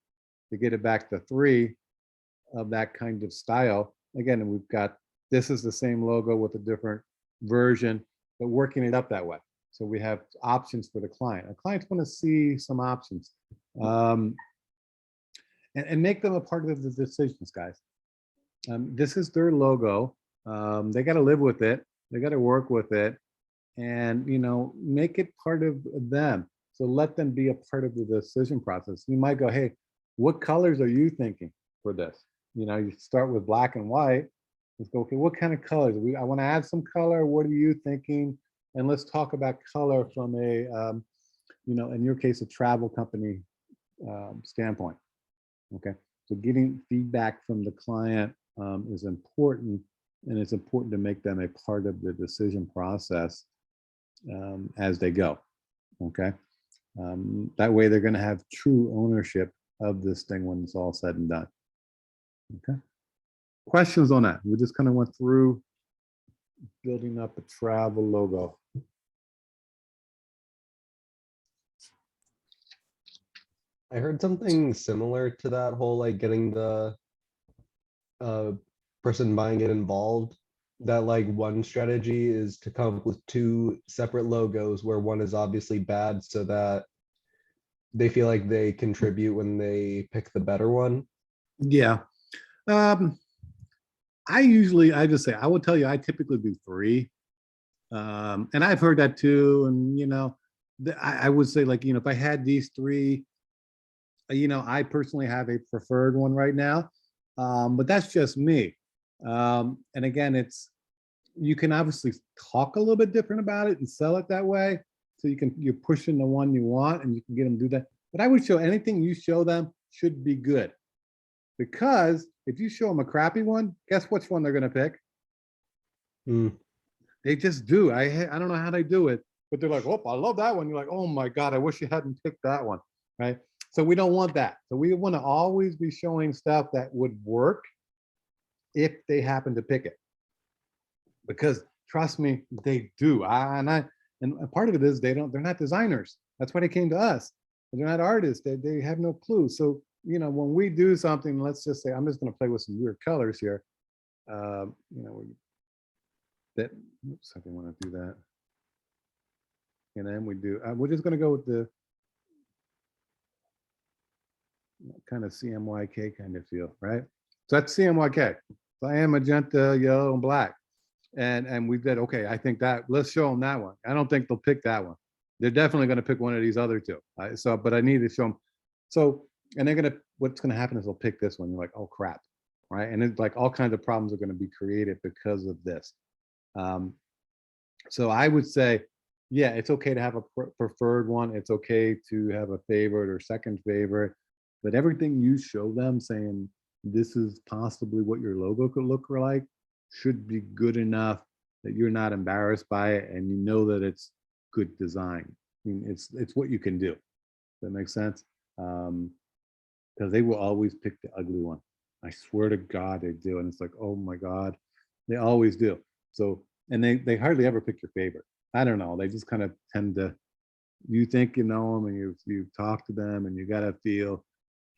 to get it back to 3 of that kind of style. Again, and we've got, this is the same logo with a different version, but working it up that way. So we have options for the client. Our clients want to see some options. And make them a part of the decisions, guys. This is their logo. They got to live with it. They got to work with it, and you know, make it part of them. So let them be a part of the decision process. You might go, hey, what colors are you thinking for this? You know, you start with black and white. Let's go, okay, what kind of colors? I want to add some color. What are you thinking? And let's talk about color from a, you know, in your case, a travel company standpoint. Okay, so getting feedback from the client is important, and it's important to make them a part of the decision process as they go. Okay, that way they're going to have true ownership of this thing when it's all said and done. Okay, questions on that? We just kind of went through building up a travel logo. I heard something similar to that whole like getting the person buying it involved. That like one strategy is to come up with 2 separate logos where one is obviously bad so that they feel like they contribute when they pick the better one. Yeah. I just say, I will tell you, I typically do 3. And I've heard that too. And, you know, I would say like, you know, if I had these 3, you know, I personally have a preferred one right now, but that's just me. And again, you can obviously talk a little bit different about it and sell it that way. So you're pushing the one you want and you can get them to do that. But I would show anything you show them should be good. Because if you show them a crappy one, guess which one they're going to pick? They just do. I don't know how they do it, but they're like, oh, I love that one. You're like, oh my God, I wish you hadn't picked that one, right? So we don't want that. So we want to always be showing stuff that would work if they happen to pick it. Because trust me, they do. And part of it is they're not designers. That's why they came to us. They're not artists. They have no clue. So, you know, when we do something, let's just say, I'm just going to play with some weird colors here. You know, oops, I didn't want to do that. And then we're just going to go with the kind of CMYK kind of feel, right? So that's CMYK. Cyan, magenta, yellow, and black. And we did, okay, I think that, let's show them that one. I don't think they'll pick that one. They're definitely going to pick one of these other 2. But I need to show them. So, and what's going to happen is they'll pick this one. You're like, oh crap, right? And it's like all kinds of problems are going to be created because of this. So I would say, yeah, it's okay to have a preferred one. It's okay to have a favorite or second favorite, but everything you show them saying, this is possibly what your logo could look like, should be good enough that you're not embarrassed by it and you know that it's good design. I mean, it's what you can do. Does that make sense? Because they will always pick the ugly one. I swear to God they do. And it's like, oh my God, they always do. So, and they hardly ever pick your favorite. I don't know. They just kind of tend to you think you know them and you've talked to them and you got a feel,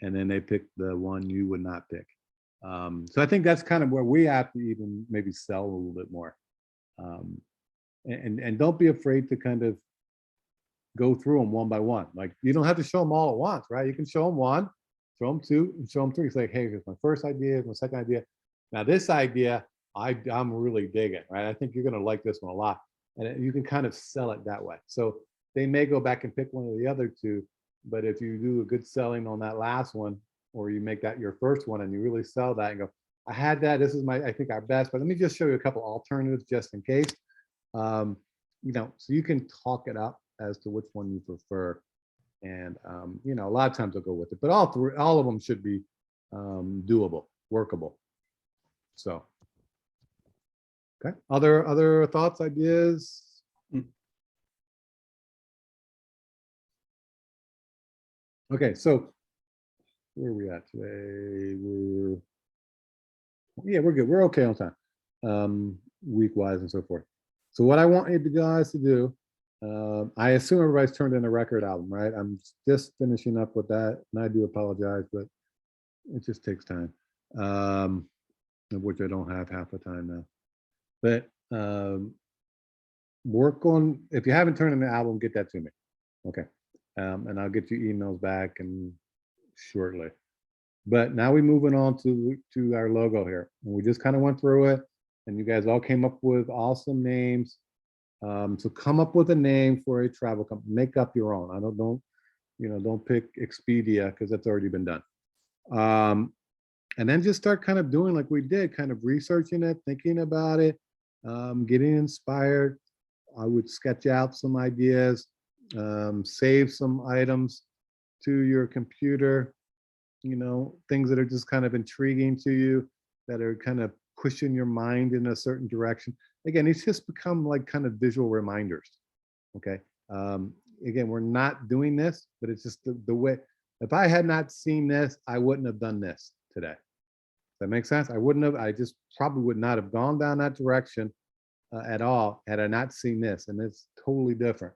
and then they pick the one you would not pick. So I think that's kind of where we have to even maybe sell a little bit more. Um, and don't be afraid to kind of go through them one by one. Like you don't have to show them all at once, right? You can show them one, show them two, and show them three. It's like, hey, here's my first idea, here's my second idea. Now this idea, I'm really digging, right? I think you're gonna like this one a lot. And you can kind of sell it that way. So they may go back and pick one of the other two, but if you do a good selling on that last one, or you make that your first one and you really sell that and go, I had that, this is my, I think our best, but let me just show you a couple alternatives just in case. Um, so you can talk it up as to which one you prefer. And, a lot of times I'll go with it, but all of them should be doable, workable. So, okay. Other thoughts, ideas? Okay, so where are we at today? We're good. We're okay on time, week-wise and so forth. So what I want you guys to do, I assume everybody's turned in a record album, right? I'm just finishing up with that, and I do apologize, but it just takes time, of which I don't have half the time now. But work on, if you haven't turned in the album, get that to me, okay? And I'll get you emails back and shortly. But now we're moving on to our logo here. And we just kind of went through it, and you guys all came up with awesome names. So come up with a name for a travel company. Make up your own. Don't pick Expedia because that's already been done. And then just start kind of doing like we did, kind of researching it, thinking about it, getting inspired. I would sketch out some ideas, save some items to your computer, things that are just kind of intriguing to you, that are kind of pushing your mind in a certain direction. Again, it's just become like kind of visual reminders. Okay. Again, we're not doing this, but it's just the way, if I had not seen this, I wouldn't have done this today. Does that make sense? I just probably would not have gone down that direction at all had I not seen this. And it's totally different.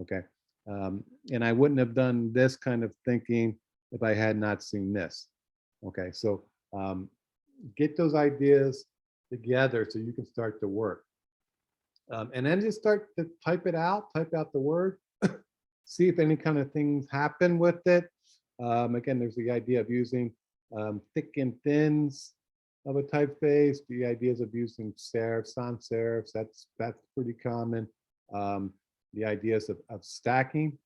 Okay. And I wouldn't have done this kind of thinking if I had not seen this. Okay. So get those ideas together so you can start to work. And then just start to type out the word, see if any kind of things happen with it. Again, there's the idea of using thick and thins of a typeface, the ideas of using serifs, sans serifs, that's pretty common. The ideas of stacking,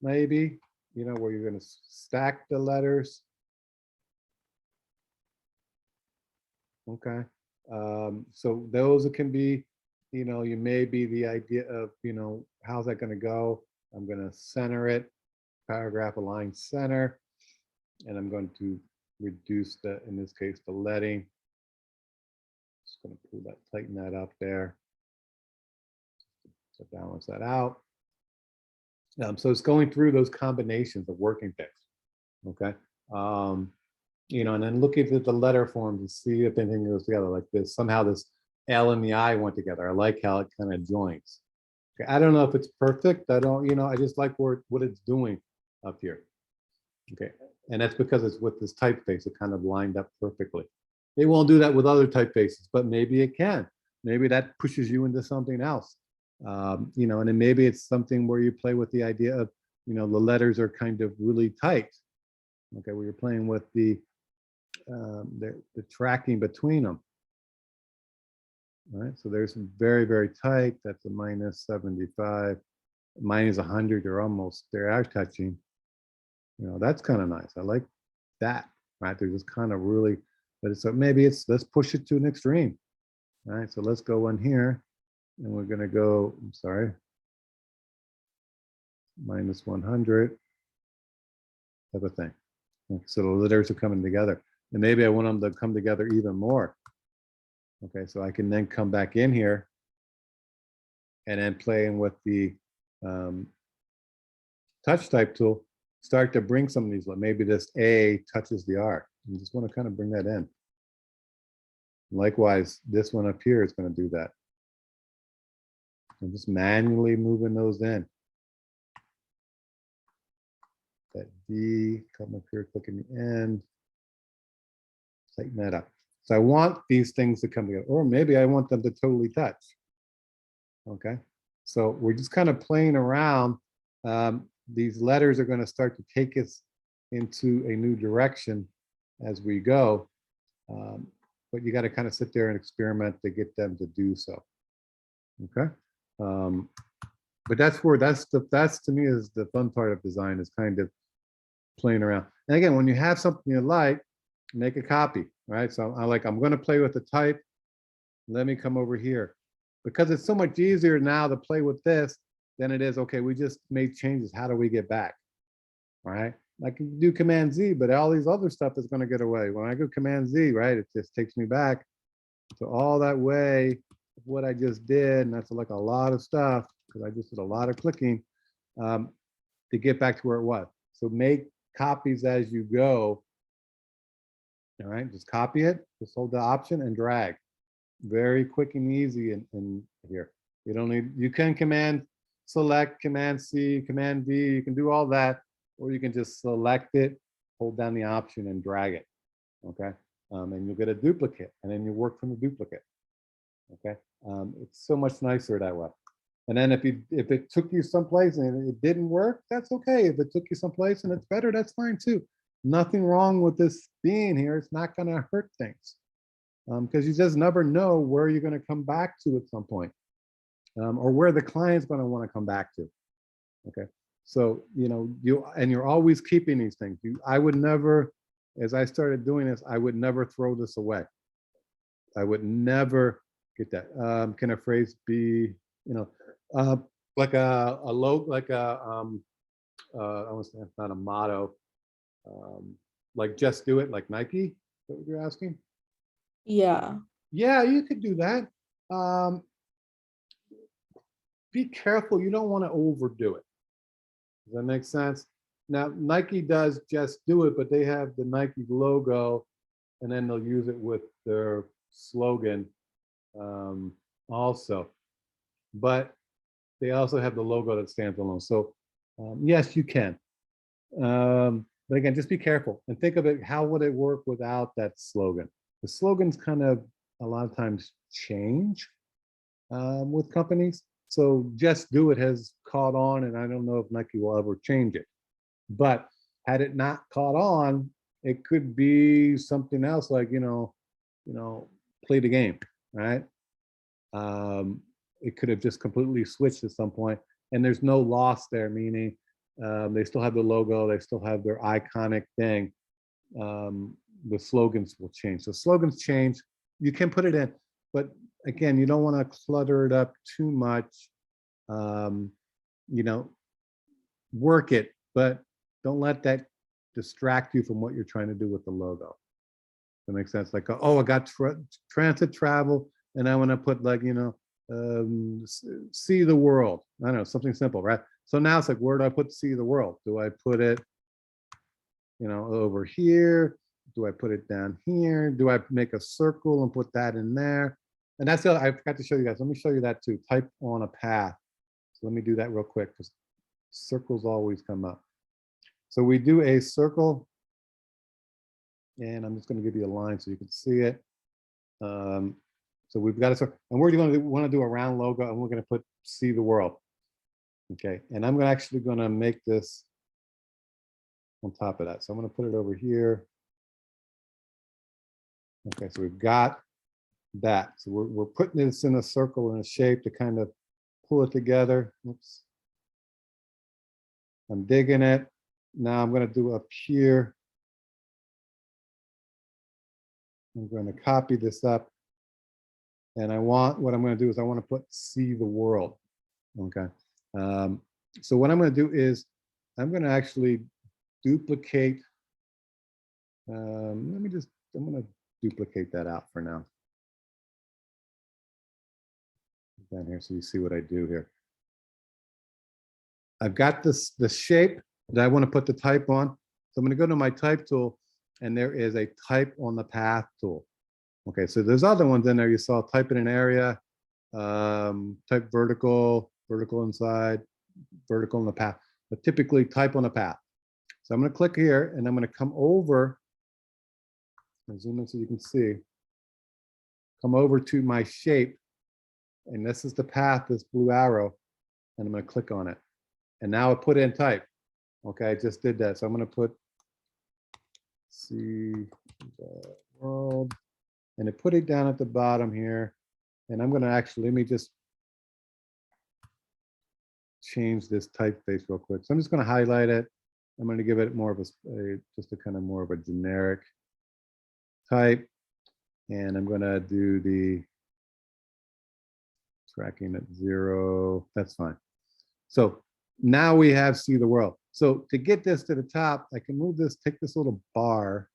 maybe, where you're going to stack the letters. Okay. So those can be, you may be the idea of, how's that going to go? I'm going to center it, paragraph align center, and I'm going to reduce in this case, the leading. Just going to pull that, tighten that up there to balance that out. So it's going through those combinations of working things. Okay. And then looking at the letter forms and see if anything goes together like this. Somehow this L and the I went together. I like how it kind of joins. Okay. I don't know if it's perfect. I just like what it's doing up here. Okay. And that's because it's with this typeface, it kind of lined up perfectly. It won't do that with other typefaces, but maybe it can. Maybe that pushes you into something else. And then maybe it's something where you play with the idea of, the letters are kind of really tight. Okay, where you're playing with the tracking between them. All right, so there's very, very tight. That's a minus 75. Minus 100, they are touching. That's kind of nice. I like that, right? They're just kind of really, but let's push it to an extreme. All right, so let's go in here and we're going to go, I'm sorry, minus 100 type of thing. So the letters are coming together, and maybe I want them to come together even more. Okay, so I can then come back in here and then playing with the touch type tool, start to bring some of these, maybe this A touches the R. You just want to kind of bring that in. Likewise, this one up here is going to do that. I'm just manually moving those in. that D, come up here, click in the end, tighten that up. So I want these things to come together, or maybe I want them to totally touch. Okay, so we're just kind of playing around. These letters are going to start to take us into a new direction as we go. But you got to kind of sit there and experiment to get them to do so. Okay. But that's to me is the fun part of design, is kind of playing around. And again, when you have something you like, make a copy, right? So I'm going to play with the type. Let me come over here, because it's so much easier now to play with this than it is, okay, we just made changes. How do we get back? All right. I can do Command Z, but all these other stuff is going to get away. When I go Command Z, right, it just takes me back to all that way, what I just did. And that's like a lot of stuff, because I just did a lot of clicking to get back to where it was. So make copies as you go. All right, just copy it, just hold the option and drag. Very quick and easy in here. You don't need, you can Command select, Command C, Command D, you can do all that, or you can just select it, hold down the option and drag it, okay? And you'll get a duplicate, and then you work from the duplicate, okay? It's so much nicer that way. And then if it took you someplace and it didn't work, that's okay. If it took you someplace and it's better, that's fine too. Nothing wrong with this being here. It's not gonna hurt things, because you just never know where you're gonna come back to at some point, or where the client's gonna wanna come back to, okay? So, you know, you're always keeping these things. I would never, as I started doing this, I would never throw this away. I would never get that. Can a phrase be, you know, like a low, like a, I was not a motto, like just do it, like Nike? Is that what you're asking? Yeah. Yeah, you could do that. Be careful. You don't want to overdo it. Does that make sense? Now, Nike does just do it, but they have the Nike logo, and then they'll use it with their slogan also. But they also have the logo that stands alone. So yes, you can. But again, just be careful and think of it. How would it work without that slogan? The slogans kind of a lot of times change with companies. So just do it has caught on, and I don't know if Nike will ever change it. But had it not caught on, it could be something else, like play the game, right? It could have just completely switched at some point, and there's no loss there, meaning they still have the logo, they still have their iconic thing. The slogans will change. So slogans change. You can put it in, but again, you don't want to clutter it up too much. Work it, but don't let that distract you from what you're trying to do with the logo. That makes sense. Like, oh, I got transit travel, and I want to put like, see the world. I don't know, something simple, right? So now it's like, where do I put see the world? Do I put it, over here? Do I put it down here? Do I make a circle and put that in there? And that's I forgot to show you guys. Let me show you that too. Type on a path. So let me do that real quick, because circles always come up. So we do a circle, and I'm just going to give you a line so you can see it. So we've got a circle, and we're going to want to do a round logo, and we're going to put see the world. Okay, and I'm actually going to make this on top of that. So I'm going to put it over here. Okay, so we've got that. So we're putting this in a circle in a shape to kind of pull it together. Oops. I'm digging it. Now I'm going to do up here. I'm going to copy this up. And what I'm going to do is I want to put see the world. Okay. So what I'm going to do is I'm going to actually duplicate. I'm going to duplicate that out for now. Down here so you see what I do here. I've got the shape that I want to put the type on. So I'm going to go to my type tool, and there is a type on the path tool. Okay, so there's other ones in there. You saw type in an area, type vertical inside, vertical in the path, but typically type on the path. So I'm going to click here and I'm going to come over. I'll zoom in so you can see. Come over to my shape. And this is the path, this blue arrow. And I'm going to click on it. And now I put in type. Okay, I just did that. So I'm going to put see the world. And I put it down at the bottom here. And I'm going to actually, let me just change this typeface real quick. So I'm just going to highlight it. I'm going to give it more of just a kind of more of a generic type. And I'm going to do the tracking at 0. That's fine. So now we have see the world. So to get this to the top, I can move this, take this little bar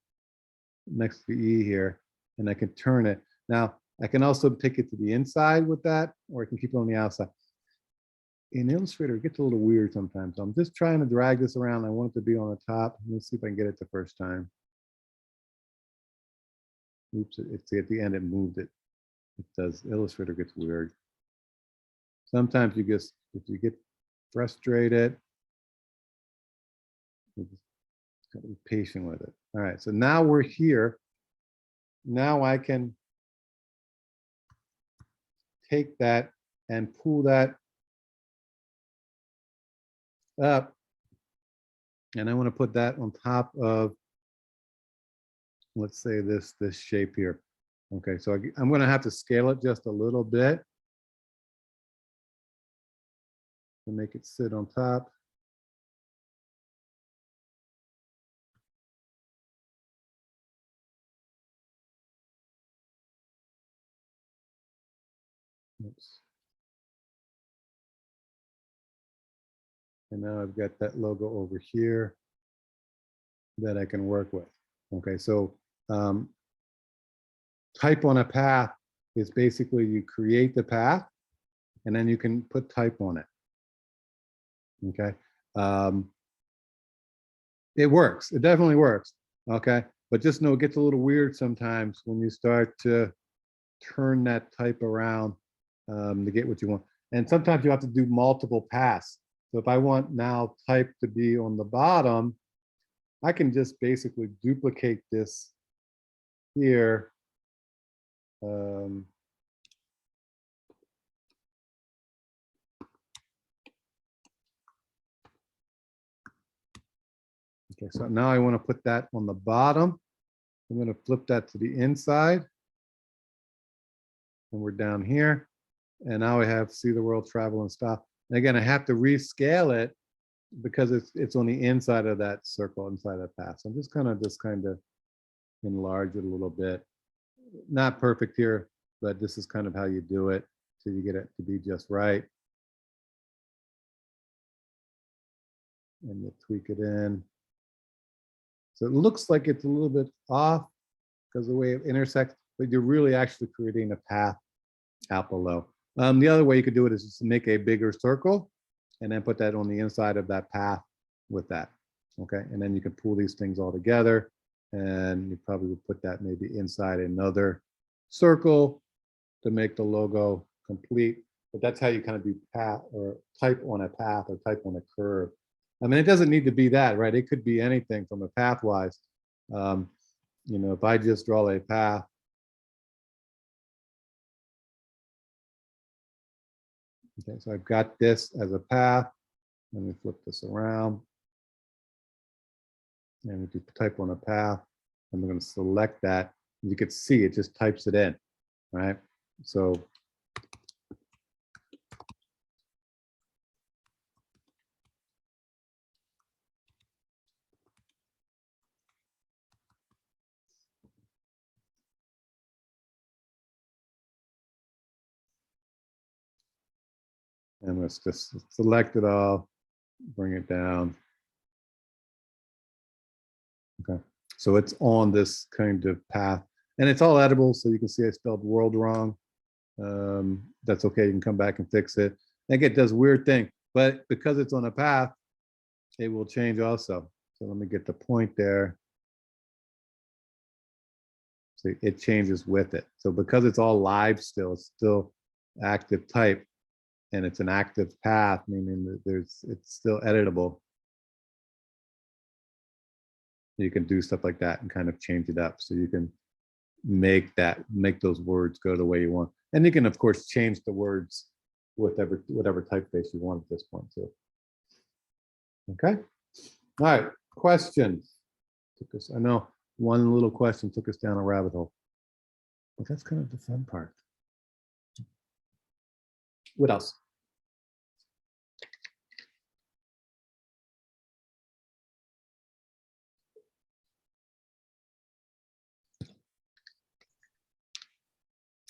next to E here, and I can turn it. Now, I can also take it to the inside with that, or I can keep it on the outside. In Illustrator, it gets a little weird sometimes. So I'm just trying to drag this around. I want it to be on the top. Let's see if I can get it the first time. Oops, it's at the end, it moved it. It does, Illustrator gets weird. Sometimes you just, if you get frustrated, you just gotta be patient with it. All right, so now we're here. Now I can take that and pull that up. And I want to put that on top of, let's say this shape here. Okay, so I'm going to have to scale it just a little bit to make it sit on top. Oops. And now I've got that logo over here that I can work with. Okay, so type on a path is basically you create the path and then you can put type on it. Okay, it works. It definitely works. Okay, but just know it gets a little weird sometimes when you start to turn that type around to get what you want. And sometimes you have to do multiple paths. So if I want now type to be on the bottom, I can just basically duplicate this here. Okay, so now I want to put that on the bottom. I'm going to flip that to the inside. And we're down here. And now I have see the world, travel, and stop. And again, I have to rescale it because it's on the inside of that circle, inside that path. So I'm just kind of enlarge it a little bit. Not perfect here, but this is kind of how you do it till you get it to be just right. And you tweak it in. So it looks like it's a little bit off because of the way it intersects, but you're really actually creating a path out below. The other way you could do it is just make a bigger circle and then put that on the inside of that path with that. Okay, and then you can pull these things all together and you probably would put that maybe inside another circle to make the logo complete. But that's how you kind of do path or type on a path or type on a curve. I mean, it doesn't need to be that, right? It could be anything from a path-wise. You know, if I just draw a path, okay, so I've got this as a path. Let me flip this around. And if you type on a path, I'm going to select that. You can see it just types it in, right? So and let's just select it all, bring it down. Okay, so it's on this kind of path and it's all editable. So you can see I spelled world wrong. That's okay, you can come back and fix it. I think it does weird thing, but because it's on a path, it will change also. So let me get the point there. So it changes with it. So because it's all live still, it's still active type and it's an active path, meaning that it's still editable. You can do stuff like that and kind of change it up. So you can make those words go the way you want. And you can, of course, change the words with whatever typeface you want at this point too. Okay. All right. Questions. I know one little question took us down a rabbit hole, but that's kind of the fun part. What else?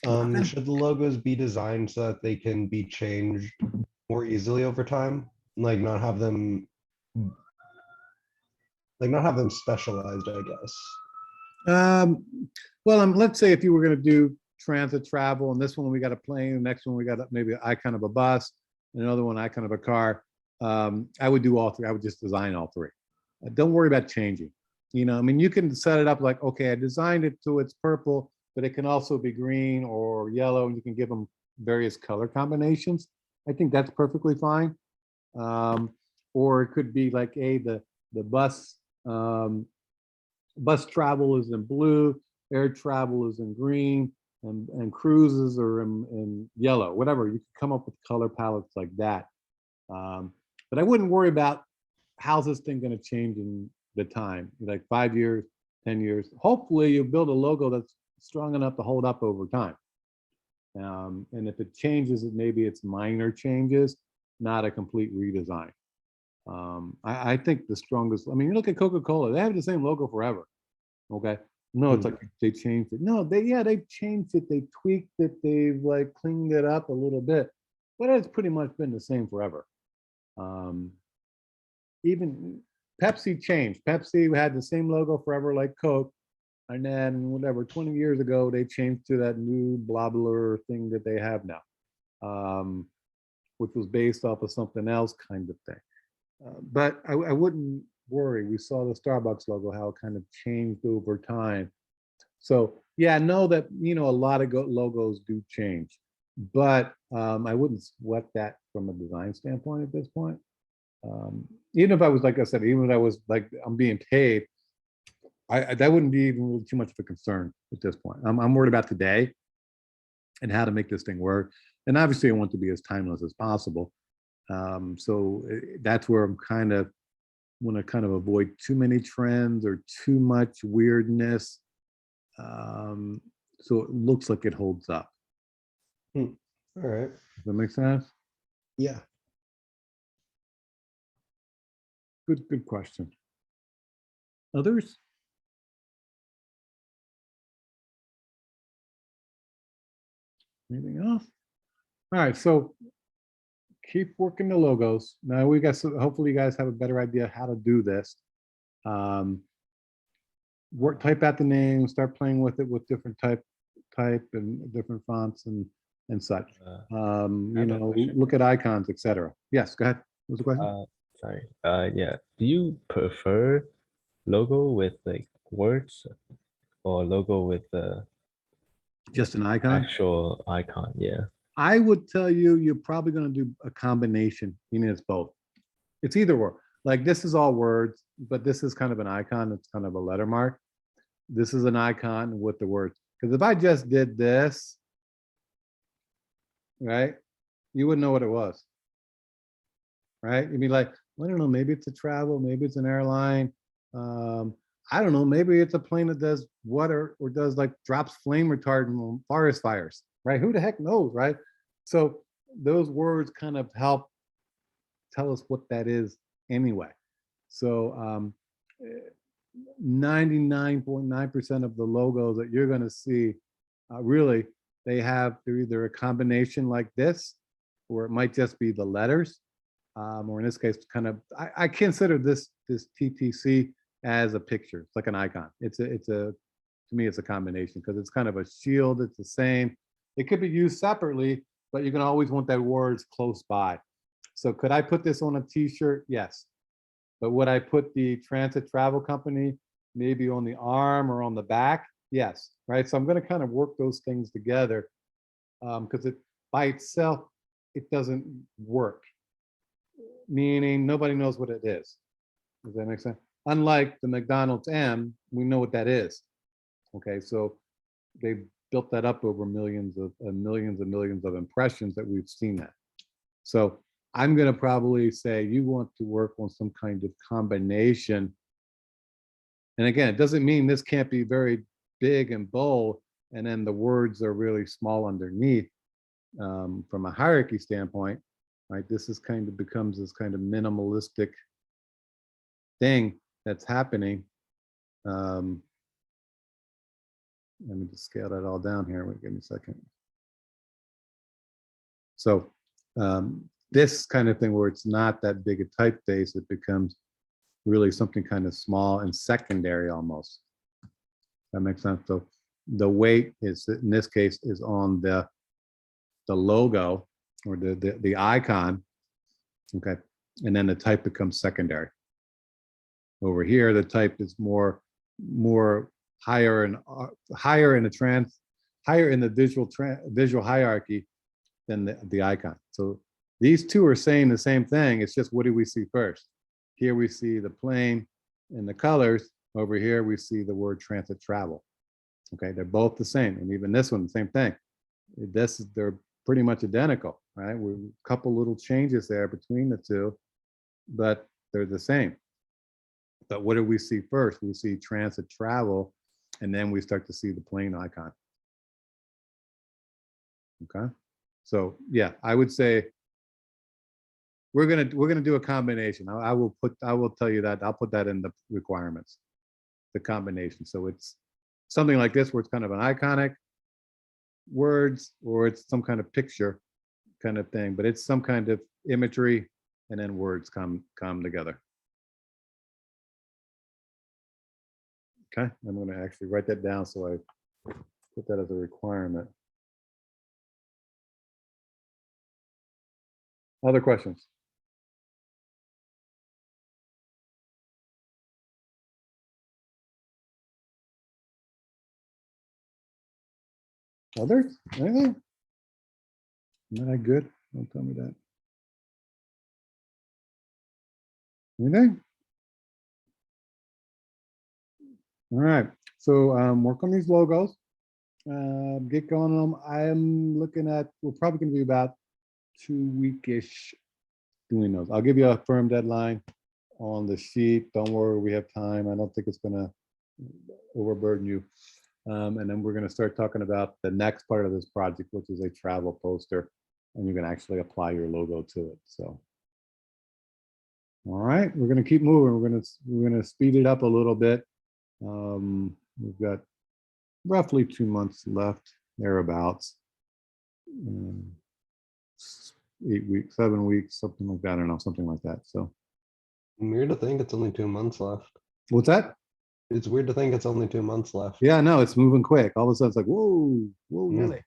Should the logos be designed so that they can be changed more easily over time? Like not have them specialized, I guess. Well, let's say if you were going to do transit travel, and this one we got a plane, the next one we got maybe an icon of a bus, and another one icon of a car. I would do all three. I would just design all three. Don't worry about changing. You know, I mean, you can set it up like, okay, I designed it so it's purple, but it can also be green or yellow, and you can give them various color combinations. I think that's perfectly fine. Or it could be like, the bus travel is in blue, air travel is in green, and cruises are in yellow, whatever. You can come up with color palettes like that. But I wouldn't worry about how's this thing going to change in the time, like 5 years, 10 years. Hopefully you build a logo that's strong enough to hold up over time. And if it changes, maybe it's minor changes, not a complete redesign. I think the strongest, I mean, you look at Coca-Cola, they have the same logo forever. Okay. No, it's like they changed it. No, they changed it, they tweaked it, they've like cleaned it up a little bit, but it's pretty much been the same forever. Even Pepsi changed. Pepsi had the same logo forever like Coke. And then whatever, 20 years ago, they changed to that new blah blah thing that they have now, which was based off of something else kind of thing. But I wouldn't worry. We saw the Starbucks logo, how it kind of changed over time. So yeah, I know that, you know, a lot of logos do change, but I wouldn't sweat that from a design standpoint at this point. Even if I was, like I said, even if I was like, I'm being paid, that wouldn't be even really too much of a concern at this point. I'm worried about today and how to make this thing work. And obviously I want to be as timeless as possible. So that's where I'm kind of want to kind of avoid too many trends or too much weirdness. So it looks like it holds up. All right. Does that make sense? Yeah. Good question. Others? Anything else? All right, so keep working the logos. Now we got, so hopefully you guys have a better idea how to do this. Type out the name, start playing with it with different type and different fonts and such. You know, look at icons, etc. Yes, go ahead. What's the question? Sorry. Yeah. Do you prefer logo with like words or logo with the Just an icon? actual icon? Yeah. I would tell you, you're probably going to do a combination, meaning it's both. It's either or. Like this is all words, but this is kind of an icon. It's kind of a letter mark. This is an icon with the words. Because if I just did this, right, you wouldn't know what it was. Right? You'd be like, I don't know, maybe it's a travel, maybe it's an airline. I don't know, maybe it's a plane that does water or does like drops flame retardant on forest fires, right? Who the heck knows, right? So those words kind of help tell us what that is anyway. So 99.9% of the logos that you're going to see, really, they're either a combination like this, or it might just be the letters, or in this case, kind of, I consider this TTC as a picture. It's like an icon. To me, it's a combination because it's kind of a shield. It's the same. It could be used separately, but you can always want that words close by. So could I put this on a t-shirt? Yes. But would I put the transit travel company maybe on the arm or on the back? Yes, right? So I'm going to kind of work those things together because it by itself, it doesn't work. Meaning nobody knows what it is. Does that make sense? unlike the McDonald's M, we know what that is. Okay, so they built that up over millions and millions of impressions that we've seen that. So I'm going to probably say you want to work on some kind of combination. And again, it doesn't mean this can't be very big and bold, and then the words are really small underneath. From a hierarchy standpoint, right? This is kind of becomes this kind of minimalistic thing that's happening. Let me just scale that all down here. Wait, give me a second. So this kind of thing where it's not that big a typeface, it becomes really something kind of small and secondary almost. That makes sense. So the weight is, in this case, is on the logo or the icon. Okay, and then the type becomes secondary. Over here, the type is more higher in the visual hierarchy than the icon. So these two are saying the same thing. It's just, what do we see first? Here we see the plane and the colors. Over here we see the word transit travel. Okay, they're both the same, and even this one, the same thing. They're pretty much identical, right? We're a couple little changes there between the two, but they're the same. But what do we see first? We see transit travel, and then we start to see the plane icon. Okay, so yeah, I would say we're gonna do a combination. I will tell you that. I'll put that in the requirements, the combination. So it's something like this where it's kind of an iconic words, or it's some kind of picture kind of thing, but it's some kind of imagery, and then words come together. Okay, I'm going to actually write that down so I put that as a requirement. Other questions? Others? Anything? Am I good? Don't tell me that. Anything? All right. So work on these logos. Get going on them. I'm looking at, we're probably going to be about 2 weekish doing those. I'll give you a firm deadline on the sheet. Don't worry, we have time. I don't think it's going to overburden you. And then we're going to start talking about the next part of this project, which is a travel poster, and you're going to actually apply your logo to it. So, all right, we're going to keep moving. We're going to speed it up a little bit. We've got roughly 2 months left, thereabouts. 8 weeks, 7 weeks, something like that. I don't know, something like that. So Weird to think it's only 2 months left. what's that? It's weird to think it's only 2 months left. Yeah, no, it's moving quick. All of a sudden, it's like, whoa, really?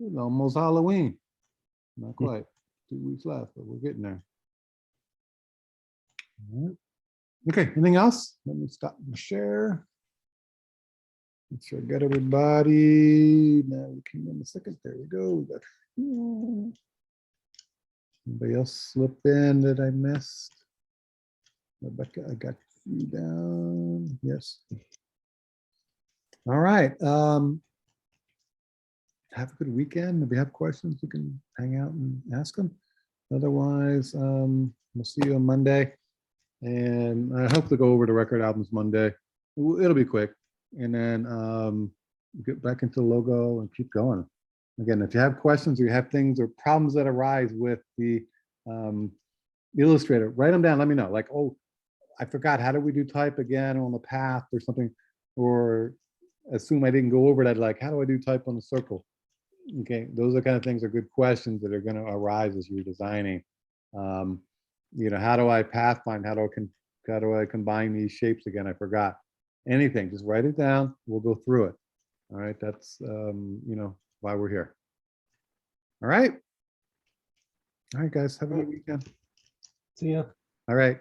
It's almost Halloween. Not quite. 2 weeks left, but we're getting there. All right. Okay, anything else? Let me stop my share. Make sure I got everybody. Now we came in a second. There we go. We got, anybody else slip in that I missed? Rebecca, I got you down. Yes. All right. Have a good weekend. If you have questions, you can hang out and ask them. Otherwise, we'll see you on Monday. And I hope to go over the record albums Monday. It'll be quick. And then get back into the logo and keep going. Again, if you have questions or you have things or problems that arise with the Illustrator, write them down. Let me know. Like, oh, I forgot. How do we do type again on the path or something? Or assume I didn't go over that. Like, how do I do type on the circle? Okay, those are kind of things are good questions that are going to arise as you're designing. You know, how do I pathfind? How do I combine these shapes again? I forgot. Anything, just write it down. We'll go through it. All right, that's you know, why we're here. All right. All right, guys, have a good weekend. See ya. All right.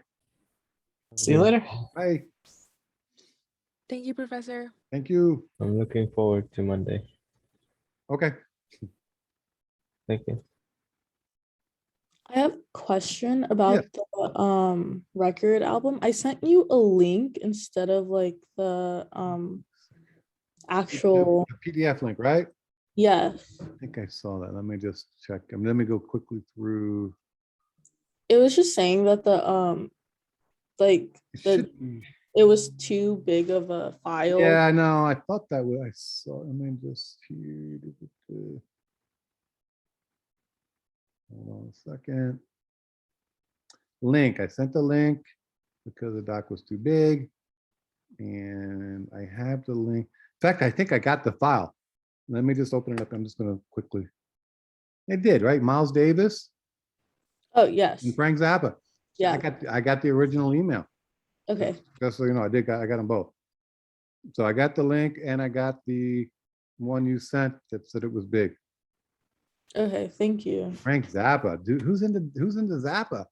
See you later. Bye. Thank you, Professor. Thank you. I'm looking forward to Monday. Okay. Thank you. I have a question about the record album. I sent you a link instead of like the actual, The PDF link, right? yes. I think I saw that. Let me just check. Let me go quickly through. It was just saying that the like It the should be- it was too big of a file. Yeah, I know. I thought that was, I saw, let me just here. Hold on a second. Link, I sent the link because the doc was too big. And I have the link. In fact, I think I got the file. Let me just open it up. I'm just gonna quickly. It did, right? Miles Davis Oh, yes. and Frank Zappa. Yeah. I got the original email. Okay. Just so you know, I got them both. So I got the link and I got the one you sent that said it was big. Okay. Thank you. Frank Zappa, dude, who's into Zappa?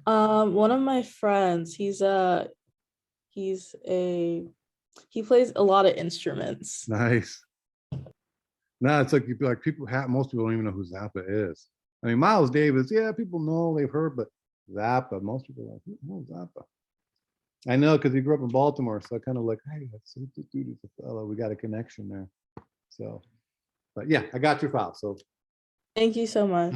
One of my friends, he plays a lot of instruments. Nice. No, it's like people have, most people don't even know who Zappa is. I mean, Miles Davis, yeah, people know, they've heard, but Zappa, most people are like, who's Zappa? I know because he grew up in Baltimore, so I kind of like, hey, that's this dude is a fellow. We got a connection there. So, but yeah, I got your file. So, Thank you so much.